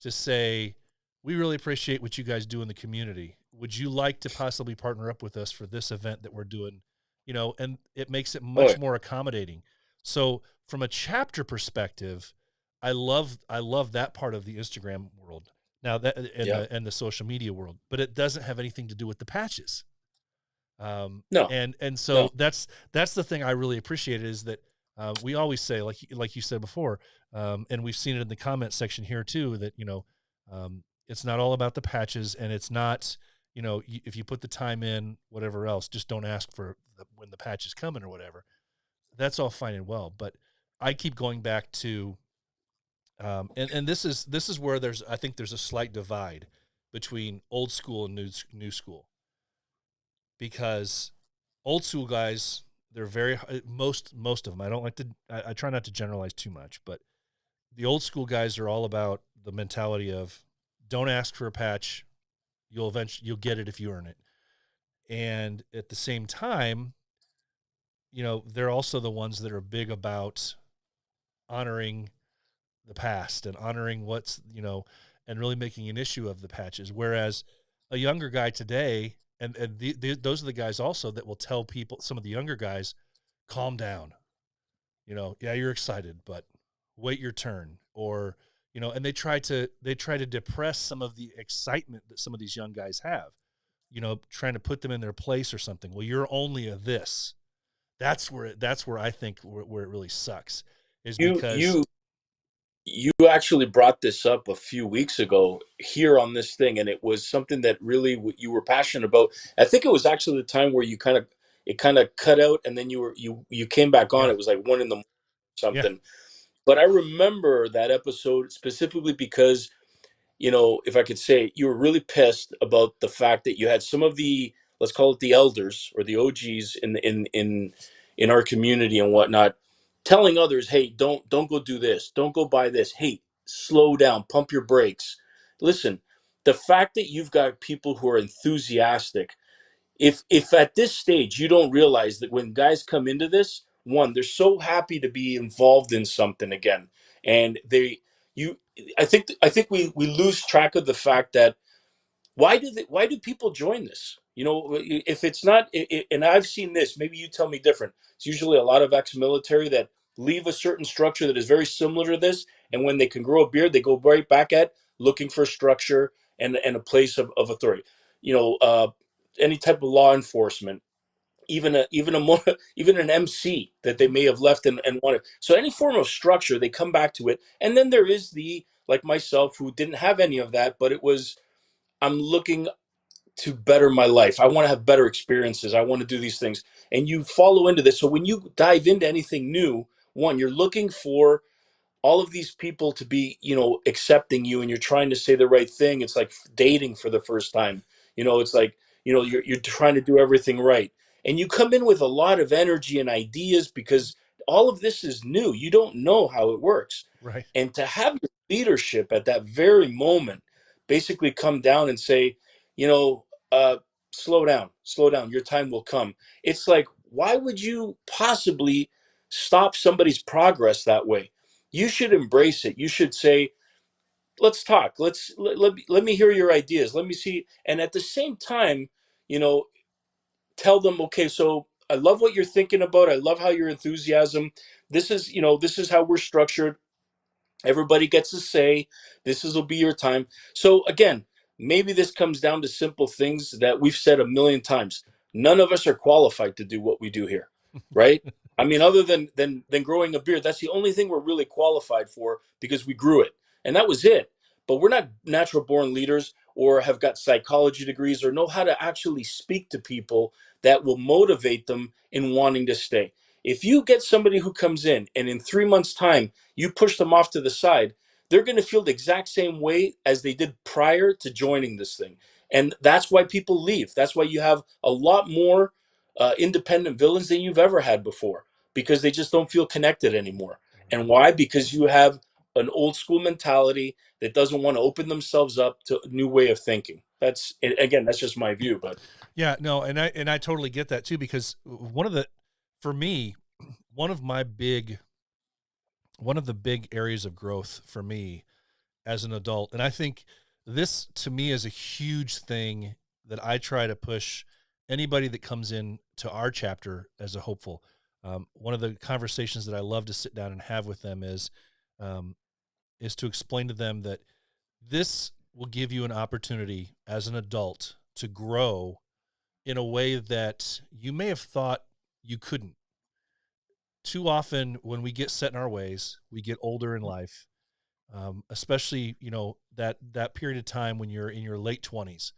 Speaker 3: to say, we really appreciate what you guys do in the community. Would you like to possibly partner up with us for this event that we're doing? And it makes it
Speaker 7: oh,
Speaker 3: much more accommodating. So from a chapter perspective, I love that part of the Instagram world now, that
Speaker 7: yeah,
Speaker 3: and the social media world, but it doesn't have anything to do with the patches.
Speaker 7: no,
Speaker 3: And
Speaker 7: no,
Speaker 3: so that's the thing I really appreciate, is that we always say, like you said before, and we've seen it in the comment section here too, that it's not all about the patches, and it's not, if you put the time in, whatever else, just don't ask for when the patch is coming or whatever. That's all fine and well, but I keep going back to, and this is where I think there's a slight divide between old school and new school, because old school guys, they're very, most of them, I don't like to, I try not to generalize too much, but the old school guys are all about the mentality of, don't ask for a patch, you'll get it if you earn it. And at the same time, they're also the ones that are big about honoring the past and honoring and really making an issue of the patches. Whereas a younger guy today, and those are the guys also that will tell people, some of the younger guys, calm down. Yeah, you're excited, but wait your turn, or, you know, and they try to depress some of the excitement that some of these young guys have, you know, trying to put them in their place or something. Well, you're only a this. That's where I think where it really sucks, is
Speaker 7: You
Speaker 3: because
Speaker 7: you you actually brought this up a few weeks ago here on this thing, and it was something that really you were passionate about. I think it was actually the time where you kind of cut out, and then you came back on.
Speaker 3: yeah,
Speaker 7: It was like 1 a.m.
Speaker 3: yeah,
Speaker 7: something. But I remember that episode specifically because, you know, if I could say, you were really pissed about the fact that you had some of the, let's call it the elders or the OGs in our community and whatnot, telling others, hey, don't go do this, don't go buy this, hey, slow down, pump your brakes. Listen, the fact that you've got people who are enthusiastic, if at this stage you don't realize that when guys come into this, one, they're so happy to be involved in something again, and you I think we lose track of the fact that why do people join this? You know, if it's not, and I've seen this, maybe you tell me different. It's usually a lot of ex-military that leave a certain structure that is very similar to this, and when they can grow a beard, they go right back at looking for structure and a place of authority. You know, any type of law enforcement, even a more even an MC that they may have left and wanted. So any form of structure, they come back to it. And then there is the, like myself, who didn't have any of that, but it was, I'm looking to better my life. I want to have better experiences. I want to do these things. And you follow into this. So when you dive into anything new, one, you're looking for all of these people to be, you know, accepting you, and you're trying to say the right thing. It's like dating for the first time. You know, it's like, you know, you're trying to do everything right. And you come in with a lot of energy and ideas because all of this is new. You don't know how it works.
Speaker 3: right,
Speaker 7: And to have your leadership at that very moment basically come down and say, you know, slow down, your time will come. It's like, why would you possibly stop somebody's progress that way? You should embrace it. You should say, let's talk, let me hear your ideas, let me see. And at the same time, you know, tell them, okay, so I love what you're thinking about, I love how your enthusiasm, this is, you know, this is how we're structured. Everybody gets a say. This is will be your time. So again, maybe this comes down to simple things that we've said a million times. None of us are qualified to do what we do here, right? I mean, other than growing a beard, that's the only thing we're really qualified for because we grew it, and that was it. But we're not natural born leaders or have got psychology degrees or know how to actually speak to people that will motivate them in wanting to stay. If you get somebody who comes in and in 3 months' time you push them off to the side, they're going to feel the exact same way as they did prior to joining this thing. And that's why people leave. That's why you have a lot more independent villains than you've ever had before, because they just don't feel connected anymore. And why? Because you have an old school mentality that doesn't want to open themselves up to a new way of thinking. That's, again, that's just my view. But
Speaker 3: yeah, no, and I totally get that too, because for me, one of my big one of the big areas of growth for me as an adult, and I think this to me is a huge thing that I try to push anybody that comes in to our chapter as a hopeful. One of the conversations that I love to sit down and have with them um, is to explain to them that this will give you an opportunity as an adult to grow in a way that you may have thought you couldn't. Too often when we get set in our ways, we get older in life, especially, you know, that period of time when you're in your late 20s,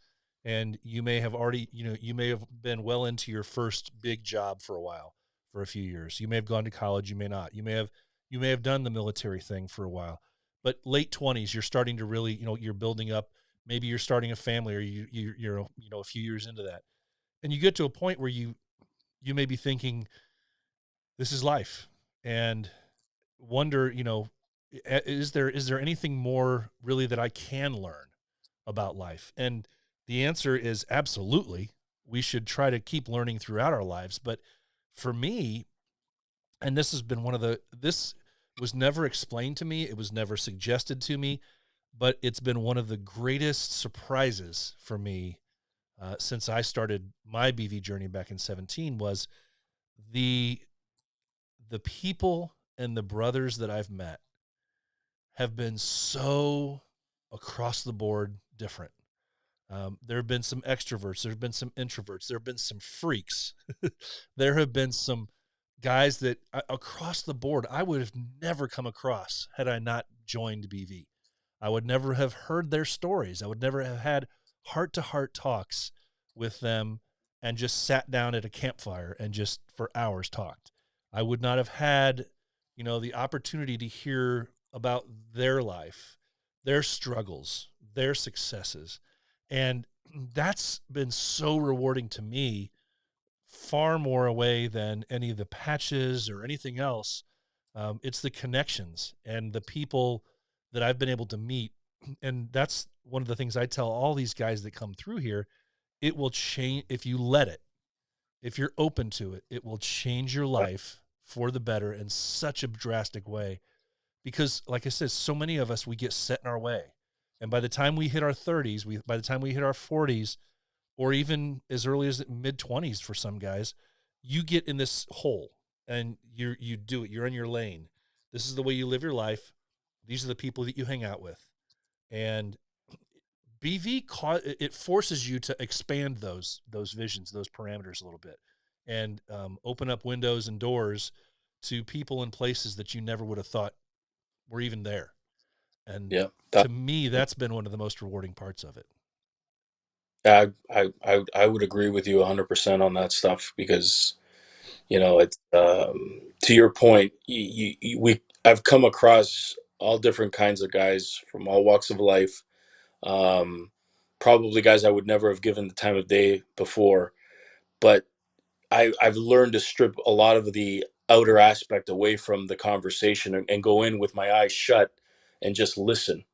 Speaker 3: and you may have already, you know, you may have been well into your first big job for a while, for a few years. You may have gone to college, you may not. You may have done the military thing for a while. But late 20s, you're starting to really, you know, you're building up, maybe you're starting a family, or you're you know, a few years into that. And you get to a point where you may be thinking, this is life, and wonder, you know, is there anything more really that I can learn about life? And the answer is absolutely. We should try to keep learning throughout our lives. But for me, and this has been this was never explained to me, it was never suggested to me, but it's been one of the greatest surprises for me since I started my BV journey back in 17, was the the people and the brothers that I've met have been so across the board different. There have been some extroverts. There have been some introverts. There have been some freaks. There have been some guys that across the board I would have never come across had I not joined BV. I would never have heard their stories. I would never have had heart-to-heart talks with them and just sat down at a campfire and just for hours talked. I would not have had, the opportunity to hear about their life, their struggles, their successes. And that's been so rewarding to me, far more away than any of the patches or anything else. It's the connections and the people that I've been able to meet. And that's one of the things I tell all these guys that come through here. It will change if you let it, if you're open to it, it will change your life for the better in such a drastic way. Because like I said, so many of us, we get set in our way. And by the time we hit our 30s, by the time we hit our 40s, or even as early as mid 20s for some guys, you get in this hole and you do it. You're in your lane. This is the way you live your life. These are the people that you hang out with. And BV it forces you to expand those visions, those parameters a little bit, and open up windows and doors to people and places that you never would have thought were even there. And
Speaker 7: Yeah,
Speaker 3: to me, that's been one of the most rewarding parts of it.
Speaker 7: I would agree with you 100% on that stuff because it's to your point. I've come across all different kinds of guys from all walks of life. Um, Probably guys I would never have given the time of day before, but I've learned to strip a lot of the outer aspect away from the conversation and go in with my eyes shut and just listen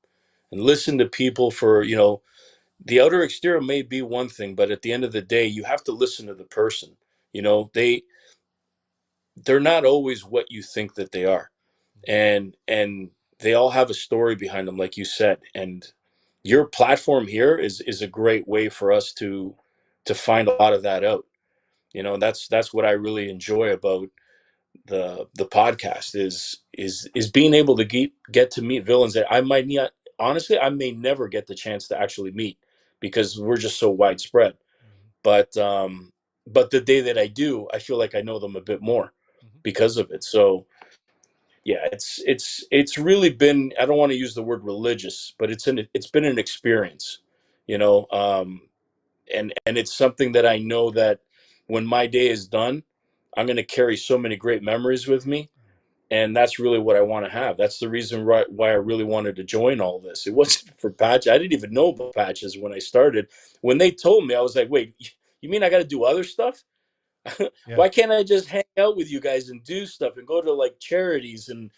Speaker 7: and listen to people for the outer exterior may be one thing, but at the end of the day, you have to listen to the person. They're not always what you think that they are, and they all have a story behind them, like you said. And your platform here is a great way for us to find a lot of that out. That's what I really enjoy about the podcast is being able to get to meet villains that I might not honestly I may never get the chance to actually meet because we're just so widespread. But the day that I do, I feel like I know them a bit more
Speaker 3: Mm-hmm.
Speaker 7: because of it. So yeah, it's really been, I don't want to use the word religious, but it's been an experience, you know. And it's something that I know that when my day is done, I'm going to carry so many great memories with me, and that's really what I want to have. That's the reason why I really wanted to join all this. It wasn't for patch. I didn't even know about patches when I started. When they told me, I was like, "Wait, you mean I got to do other stuff?
Speaker 3: Yeah.
Speaker 7: Why can't I just hang out with you guys and do stuff and go to like charities and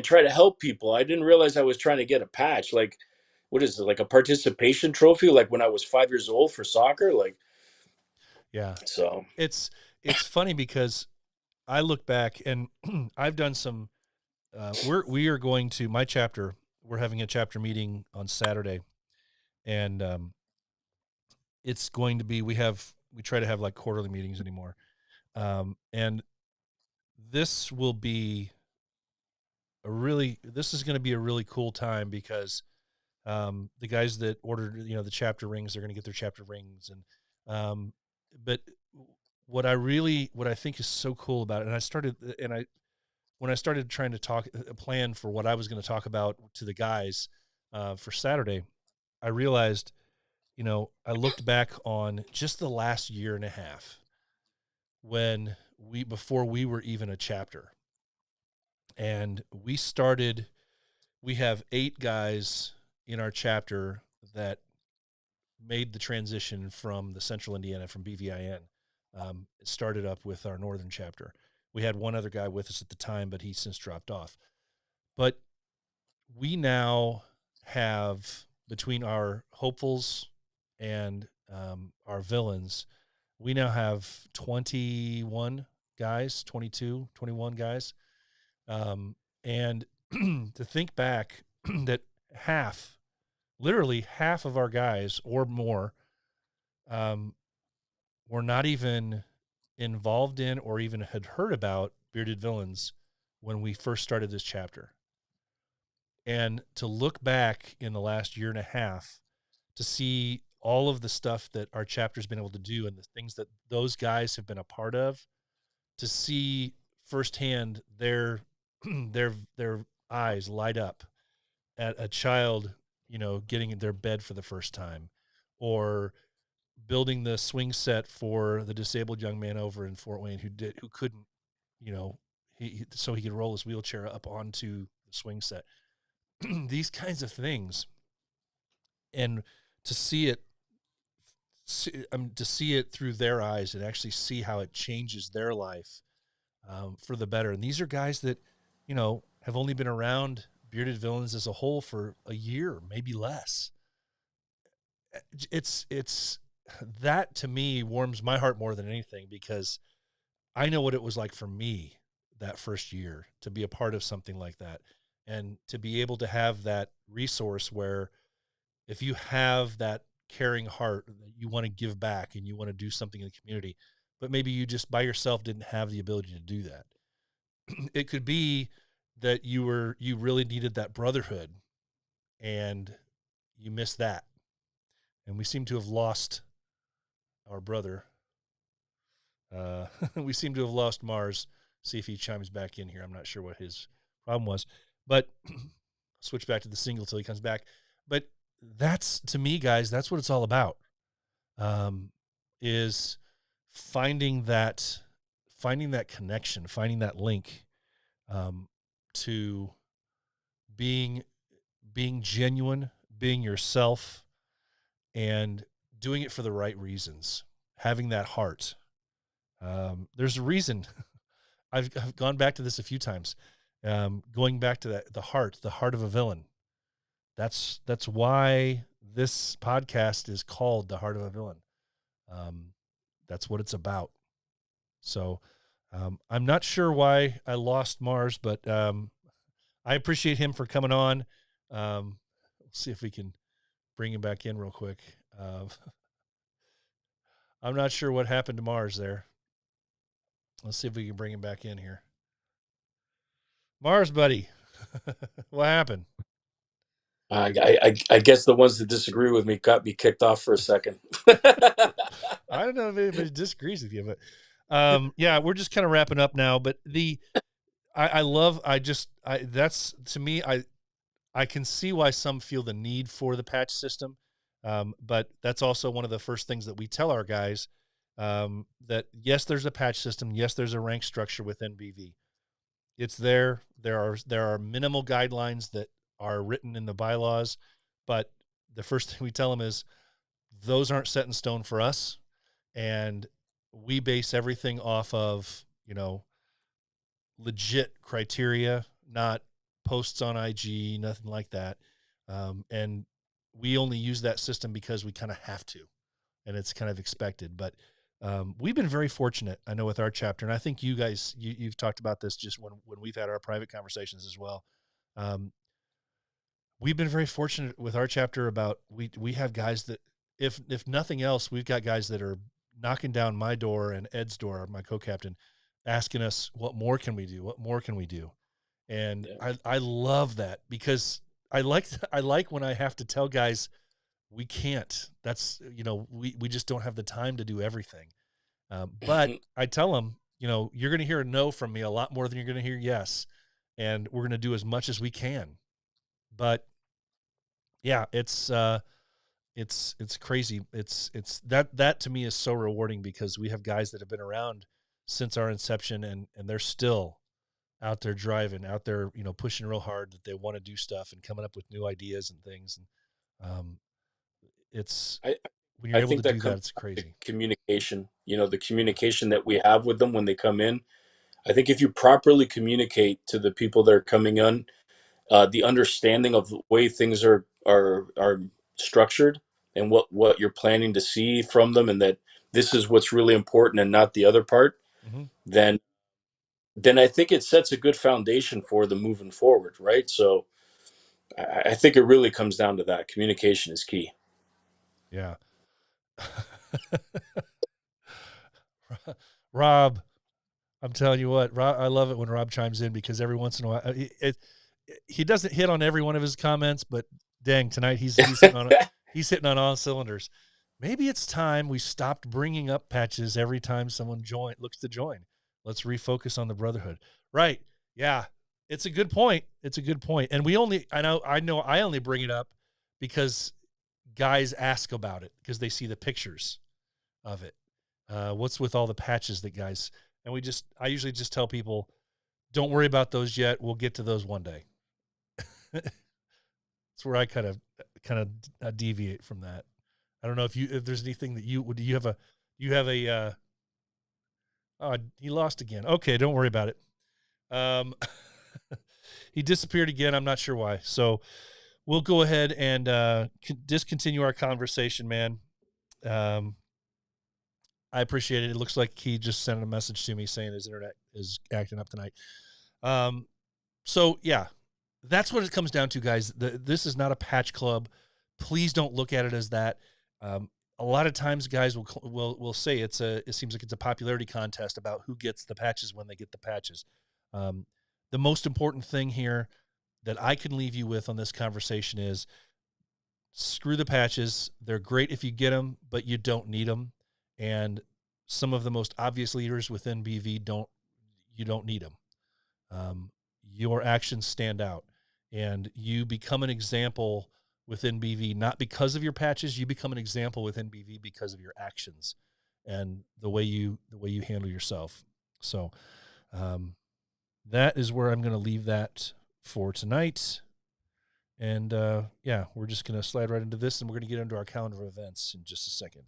Speaker 7: try to help people?" I didn't realize I was trying to get a patch. Like, what is it? Like a participation trophy? Like when I was 5 years old for soccer? Like,
Speaker 3: Yeah.
Speaker 7: so
Speaker 3: It's funny because I look back and I've done some, we are going to my chapter. We're having a chapter meeting on Saturday, and it's going to be, we try to have like quarterly meetings anymore. And this will be this is going to be a really cool time because the guys that ordered, the chapter rings, they're going to get their chapter rings. But what I think is so cool about it, when I started trying to talk, a plan for what I was going to talk about to the guys for Saturday, I realized, I looked back on just the last year and a half before we were even a chapter, and we have 8 guys in our chapter that made the transition from the Central Indiana, from BVIN. It started up with our Northern chapter. We had one other guy with us at the time, but he's since dropped off. But we now have, between our hopefuls and our villains, we now have 21 guys, 22, 21 guys. And to think back that literally half of our guys or more, were not even involved in or even had heard about Bearded Villains when we first started this chapter. And to look back in the last year and a half to see all of the stuff that our chapter's been able to do and the things that those guys have been a part of, to see firsthand their their eyes light up at a child, getting in their bed for the first time, or building the swing set for the disabled young man over in Fort Wayne who couldn't, so he could roll his wheelchair up onto the swing set. These kinds of things, and to see it through their eyes and actually see how it changes their life for the better. And these are guys that, have only been around Bearded Villains as a whole for a year, maybe less. It's that to me warms my heart more than anything, because I know what it was like for me that first year to be a part of something like that, and to be able to have that resource where if you have that caring heart that you want to give back and you want to do something in the community, but maybe you just by yourself didn't have the ability to do that. It could be that you really needed that brotherhood and you missed that. And we seem to have lost our brother. We seem to have lost Mars. See if he chimes back in here. I'm not sure what his problem was, but switch back to the single till he comes back. But that's, to me, guys, that's what it's all about. Is finding that connection, finding that link, to being genuine, being yourself, and doing it for the right reasons, having that heart. There's a reason I've gone back to this a few times, going back to the heart of a villain. That's why this podcast is called The Heart of a Villain. That's what it's about. So I'm not sure why I lost Mars, but I appreciate him for coming on. Let's see if we can bring him back in real quick. I'm not sure what happened to Mars there. Let's see if we can bring him back in here. Mars, buddy, what happened?
Speaker 7: I guess the ones that disagree with me got me kicked off for a second.
Speaker 3: I don't know if anybody disagrees with you, but yeah, we're just kind of wrapping up now. But that's, to me, I can see why some feel the need for the patch system. But that's also one of the first things that we tell our guys, that yes, there's a patch system. Yes, there's a rank structure within BV. It's there. There are minimal guidelines that are written in the bylaws, but the first thing we tell them is those aren't set in stone for us. And we base everything off of, legit criteria, not posts on IG, nothing like that. And we only use that system because we kind of have to, and it's kind of expected. But we've been very fortunate, I know, with our chapter. And I think you guys, you've talked about this just when we've had our private conversations as well. We've been very fortunate with our chapter about, we have guys that, if nothing else, we've got guys that are knocking down my door and Ed's door, my co-captain, asking us, what more can we do? What more can we do? And yeah. I love that, because I like when I have to tell guys we can't. That's, we just don't have the time to do everything. But I tell them, you're going to hear a no from me a lot more than you're going to hear yes. And we're going to do as much as we can. But yeah, it's crazy. It's that to me is so rewarding, because we have guys that have been around since our inception, and they're still out there driving, out there, pushing real hard, that they want to do stuff and coming up with new ideas and things. And it's, when you're able to do that, it's crazy.
Speaker 7: Communication, the communication that we have with them when they come in. I think if you properly communicate to the people that are coming in, the understanding of the way things are structured, and what you're planning to see from them, and that this is what's really important and not the other part, mm-hmm. then I think it sets a good foundation for them moving forward, right? So I think it really comes down to that. Communication is key.
Speaker 3: Yeah. Rob, I'm telling you what, Rob, I love it when Rob chimes in, because every once in a while, he doesn't hit on every one of his comments, but dang, tonight he's hitting on all cylinders. Maybe it's time we stopped bringing up patches every time someone looks to join. Let's refocus on the brotherhood. Right. Yeah. It's a good point. And I know I only bring it up because guys ask about it because they see the pictures of it. What's with all the patches that guys, and I usually just tell people, don't worry about those yet. We'll get to those one day. That's where I kind of deviate from that. I don't know if there's anything that you have a he lost again. Okay, don't worry about it. He disappeared again. I'm not sure why. So we'll go ahead and discontinue our conversation, man. I appreciate it. It looks like he just sent a message to me saying his internet is acting up tonight. So yeah, that's what it comes down to, guys. This is not a patch club. Please don't look at it as that. A lot of times guys will say it seems like it's a popularity contest about who gets the patches when they get the patches. The most important thing here that I can leave you with on this conversation is screw the patches. They're great if you get them, but you don't need them. And some of the most obvious leaders within BV you don't need them. Your actions stand out, and you become an example within BV, not because of your patches. You become an example within BV because of your actions and the way you handle yourself. So, that is where I'm going to leave that for tonight. And we're just going to slide right into this, and we're going to get into our calendar of events in just a second.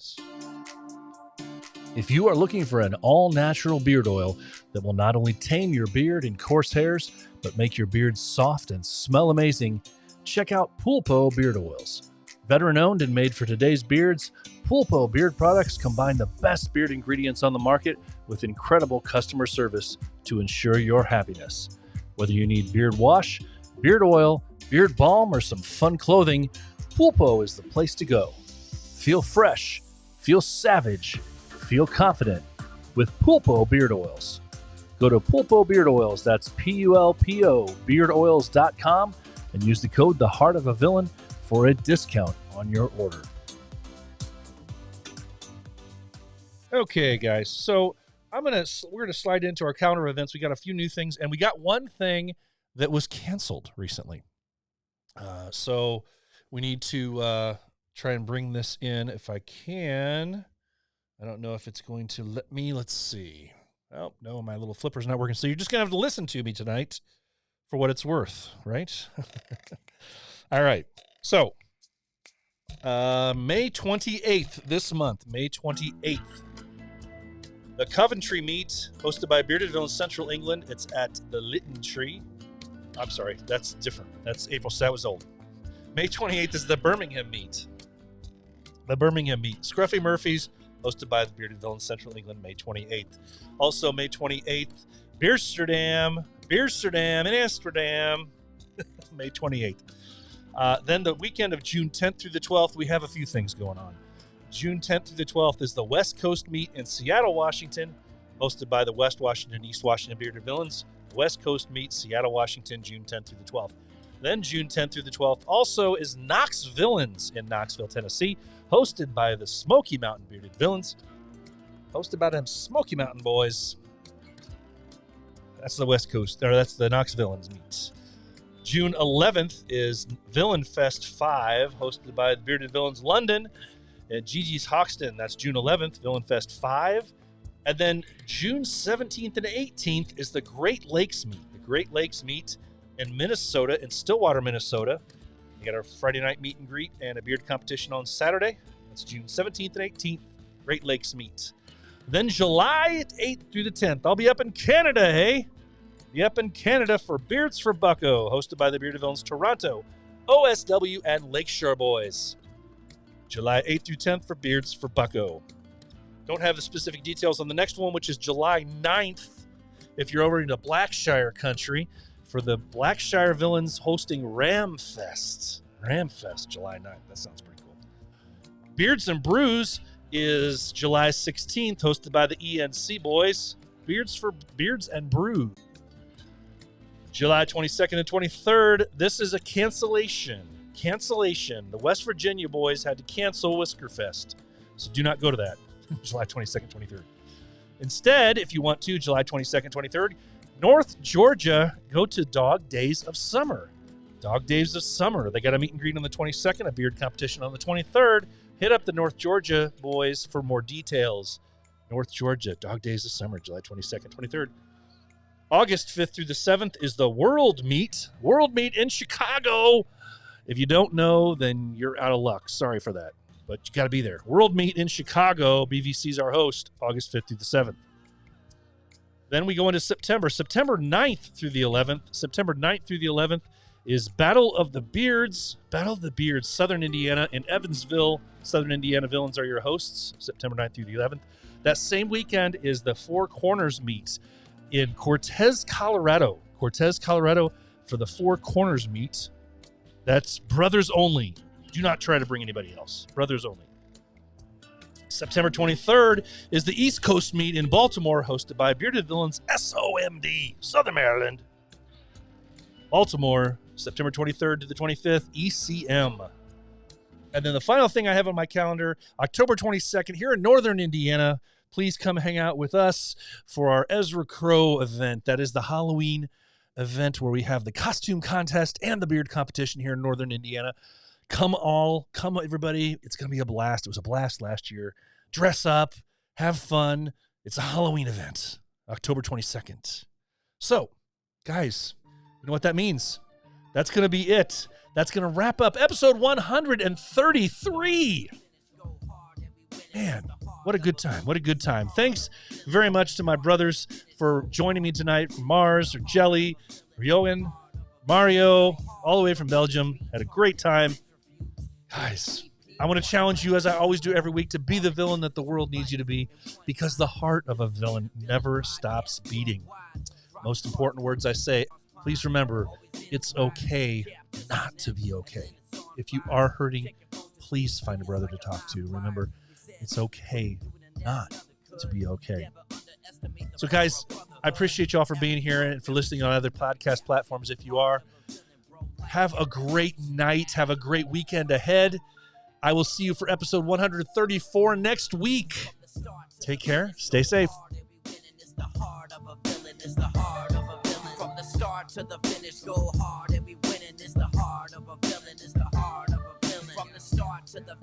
Speaker 3: If you are looking for an all-natural beard oil that will not only tame your beard and coarse hairs, but make your beard soft and smell amazing, check out Pulpo Beard Oils. Veteran-owned and made for today's beards, Pulpo Beard products combine the best beard ingredients on the market with incredible customer service to ensure your happiness. Whether you need beard wash, beard oil, beard balm, or some fun clothing, Pulpo is the place to go. Feel fresh, feel savage, feel confident with Pulpo Beard Oils. Go to Pulpo Beard Oils, that's Pulpo beardoils.com, and use the code The Heart of a Villain for a discount on your order. Okay, guys, so we're gonna slide into our calendar events. We got a few new things, and we got one thing that was canceled recently. So we need to try and bring this in if I can. I don't know if it's going to let me. Let's see. Oh, no, my little flipper's not working. So you're just going to have to listen to me tonight for what it's worth, right? All right. So May 28th this month, May 28th, the Coventry meet hosted by Bearded Villains Central England. It's at the Lytton Tree. I'm sorry, that's different. That's April. So that was old. May 28th is the Birmingham meet. The Birmingham meet. Scruffy Murphy's, hosted by the Bearded Villains Central England, May 28th. Also, May 28th, Beersterdam in Amsterdam, May 28th. Then the weekend of June 10th through the 12th, we have a few things going on. June 10th through the 12th is the West Coast meet in Seattle, Washington, hosted by the West Washington, East Washington Bearded Villains. West Coast meet, Seattle, Washington, June 10th through the 12th. Then June 10th through the 12th also is Knox Villains in Knoxville, Tennessee, hosted by the Smoky Mountain Bearded Villains. Hosted by them Smoky Mountain boys. That's the West Coast, or that's the Knox Villains meet. June 11th is Villain Fest 5, hosted by the Bearded Villains London at Gigi's Hoxton. That's June 11th, Villain Fest 5. And then June 17th and 18th is the Great Lakes meet. The Great Lakes meet in Minnesota, in Stillwater, Minnesota. You got our Friday night meet and greet and a beard competition on Saturday. That's June 17th and 18th, Great Lakes meet. Then July 8th through the 10th, I'll be up in Canada, hey? Be up in Canada for Beards for Bucko, hosted by the Bearded Villains Toronto, OSW, and Lakeshore Boys. July 8th through 10th for Beards for Bucko. Don't have the specific details on the next one, which is July 9th, if you're over into Blackshire country, for the Blackshire Villains hosting Ramfest. Ramfest, July 9th. That sounds pretty cool. Beards and Brews is July 16th, hosted by the ENC boys. Beards and Brews. July 22nd and 23rd, this is a cancellation. The West Virginia boys had to cancel Whiskerfest, so do not go to that. July 22nd, 23rd. Instead, if you want to, July 22nd, 23rd, North Georgia, go to Dog Days of Summer. Dog Days of Summer. They got a meet and greet on the 22nd, a beard competition on the 23rd. Hit up the North Georgia boys for more details. North Georgia, Dog Days of Summer, July 22nd, 23rd. August 5th through the 7th is the World Meet. World Meet in Chicago. If you don't know, then you're out of luck. Sorry for that, but you got to be there. World Meet in Chicago. BVC's our host, August 5th through the 7th. Then we go into September. September 9th through the 11th. September 9th through the 11th is Battle of the Beards. Battle of the Beards, Southern Indiana in Evansville. Southern Indiana Villains are your hosts, September 9th through the 11th. That same weekend is the Four Corners Meet in Cortez, Colorado. Cortez, Colorado for the Four Corners Meet. That's brothers only. Do not try to bring anybody else. Brothers only. September 23rd is the East Coast Meet in Baltimore, hosted by Bearded Villains SOMD, Southern Maryland. Baltimore, September 23rd to the 25th, ECM. And then the final thing I have on my calendar, October 22nd, here in Northern Indiana. Please come hang out with us for our Ezra Crow event. That is the Halloween event where we have the costume contest and the beard competition here in Northern Indiana. Come everybody. It's going to be a blast. It was a blast last year. Dress up, have fun. It's a Halloween event, October 22nd. So, guys, you know what that means? That's going to be it. That's going to wrap up episode 133. Man, what a good time. What a good time. Thanks very much to my brothers for joining me tonight from Mars or Jelly, or Johan, Mario, all the way from Belgium. Had a great time. Guys, I want to challenge you, as I always do every week, to be the villain that the world needs you to be, because the heart of a villain never stops beating. Most important words I say, please remember, it's okay not to be okay. If you are hurting, please find a brother to talk to. Remember, it's okay not to be okay. So, guys, I appreciate y'all for being here and for listening on other podcast platforms if you are. Have a great night. Have a great weekend ahead. I will see you for episode 134 next week. Take care. Stay safe.
Speaker 2: From the start to the finish, go hard and we winning. It's the heart of a villain. It's the heart of a villain. From the start to the